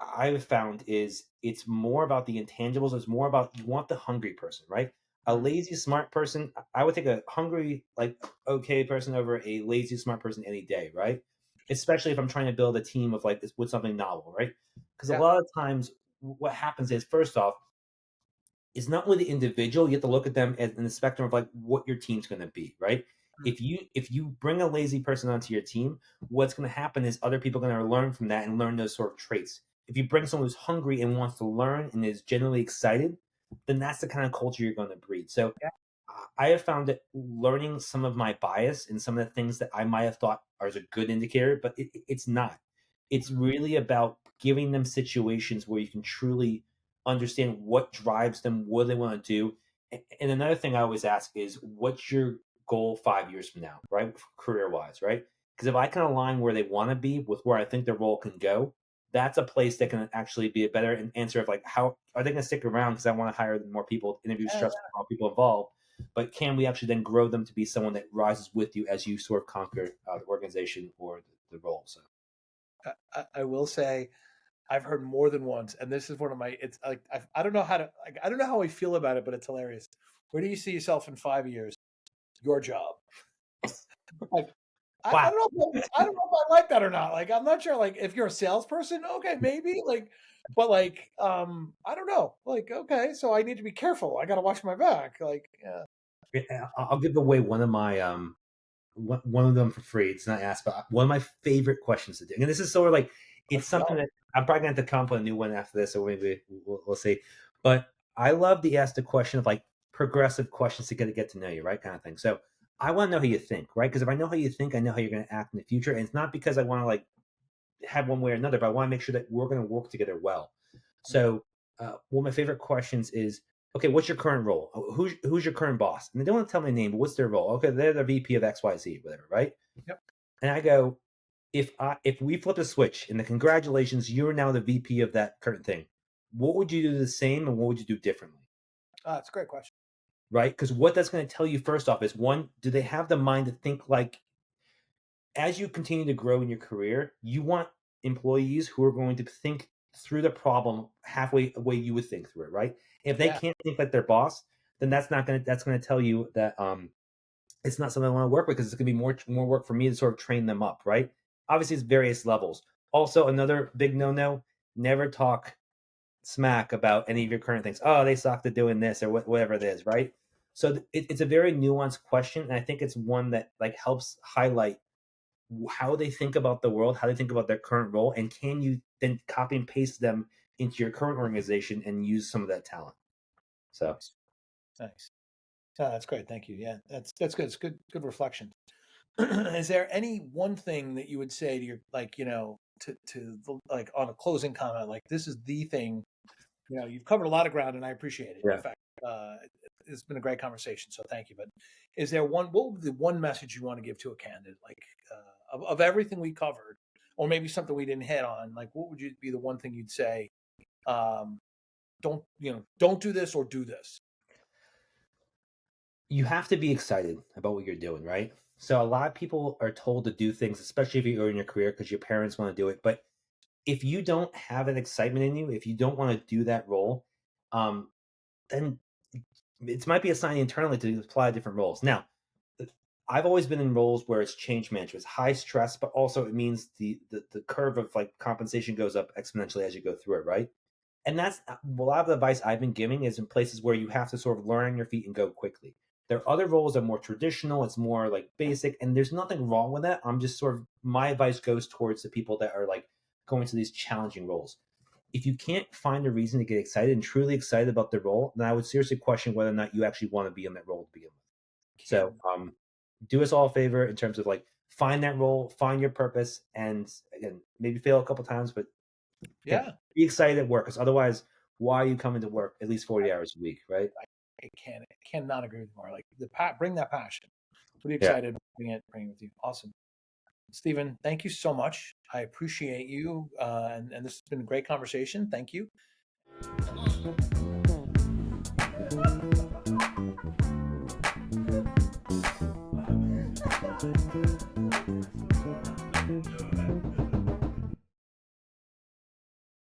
I've found is it's more about the intangibles. It's more about you want the hungry person, right? A Hmm. lazy smart person. I would take a hungry, like okay person over a lazy smart person any day, right? Especially if I'm trying to build a team of like with something novel, right? Because a Yeah. lot of times what happens is first off, it's not really the individual. You have to look at them as in the spectrum of like what your team's going to be, right? Hmm. If you bring a lazy person onto your team, what's going to happen is other people are going to learn from that and learn those sort of traits. If you bring someone who's hungry and wants to learn and is genuinely excited, then that's the kind of culture you're going to breed. So Yeah. I have found that learning some of my bias and some of the things that I might have thought are a good indicator, but it's not. It's Hmm. really about giving them situations where you can truly understand what drives them, what they want to do. And another thing I always ask is, what's your goal 5 years from now, right? Career wise, right? Because if I can align where they want to be with where I think their role can go, that's a place that can actually be a better answer of like, how are they going to stick around? Because I want to hire more people, interview Yeah. stressful more people involved. But can we actually then grow them to be someone that rises with you as you sort of conquer the organization or the role? So I will say I've heard more than once, and this is one of my. It's like I don't know how to. Like, I don't know how I feel about it, but it's hilarious. Where do you see yourself in 5 years? Your job. Like I wow. don't know. I don't know if I like that or not. Like I'm not sure. Like if you're a salesperson, okay, maybe. Like, but like I don't know. Like okay, so I need to be careful. I got to watch my back. Like yeah. Yeah, I'll give away one of my one of them for free. It's not asked, but one of my favorite questions to do. And this is sort of like it's Let's something go. that I'm probably going to have to come up with a new one after this, or maybe we'll see. But I love to ask the question of like progressive questions to get to know you, right, kind of thing. So I want to know how you think, right? Because if I know how you think, I know how you're going to act in the future, and it's not because I want to like have one way or another, but I want to make sure that we're going to work together well. So, one of my favorite questions is, okay, what's your current role? Who's your current boss? And they don't want to tell me the name, but what's their role? Okay, they're the VP of XYZ, whatever, right? Yep. And I go, if we flip a switch and the congratulations, you're now the VP of that current thing. What would you do the same, and what would you do differently? It's a great question. Right? Because what that's going to tell you first off is one, do they have the mind to think like as you continue to grow in your career, you want employees who are going to think through the problem halfway the way you would think through it, right? If they Yeah. can't think like their boss, then that's gonna tell you that it's not something I want to work with because it's gonna be more work for me to sort of train them up, right? Obviously, it's various levels. Also, another big no, never talk smack about any of your current things. Oh, they sucked at doing this or whatever it is, right? So it's a very nuanced question, and I think it's one that like helps highlight how they think about the world, how they think about their current role, and can you then copy and paste them into your current organization and use some of that talent? So Nice. Nice. That's great. Thank you. Yeah, that's good. It's good reflection. Is there any one thing that you would say to your like like on a closing comment like this is the thing you've covered a lot of ground and I appreciate it. In yeah, fact, it's been a great conversation, so thank you. But is there what would be the one message you want to give to a candidate like of everything we covered, or maybe something we didn't hit on? Like, what would you be the one thing you'd say? Um, don't do this or do this. you have to be excited about what you're doing, right? So a lot of people are told to do things, especially if you're in your career, because your parents want to do it. But if you don't have that excitement in you, if you don't want to do that role, um, then it might be a sign internally to apply different roles. Now, I've always been in roles where it's change management, it's high stress, but also it means the curve of like compensation goes up exponentially as you go through it, right? And that's a lot of the advice I've been giving is in places where you have to sort of learn on your feet and go quickly. There are other roles that are more traditional, it's more like basic, and there's nothing wrong with that. I'm just sort of my advice goes towards the people that are like going to these challenging roles. If you can't find a reason to get excited and truly excited about the role, then I would seriously question whether or not you actually want to be in that role to begin with. So, Can do us all a favor in terms of like find that role, find your purpose, and again, maybe fail a couple times, but again, Yeah. be excited at work because otherwise, why are you coming to work at least 40 hours a week, right? I cannot agree with you more. Like bring that passion. Pretty Yeah. excited bring it with you. Awesome. Steven, thank you so much. I appreciate you. And this has been a great conversation. Thank you.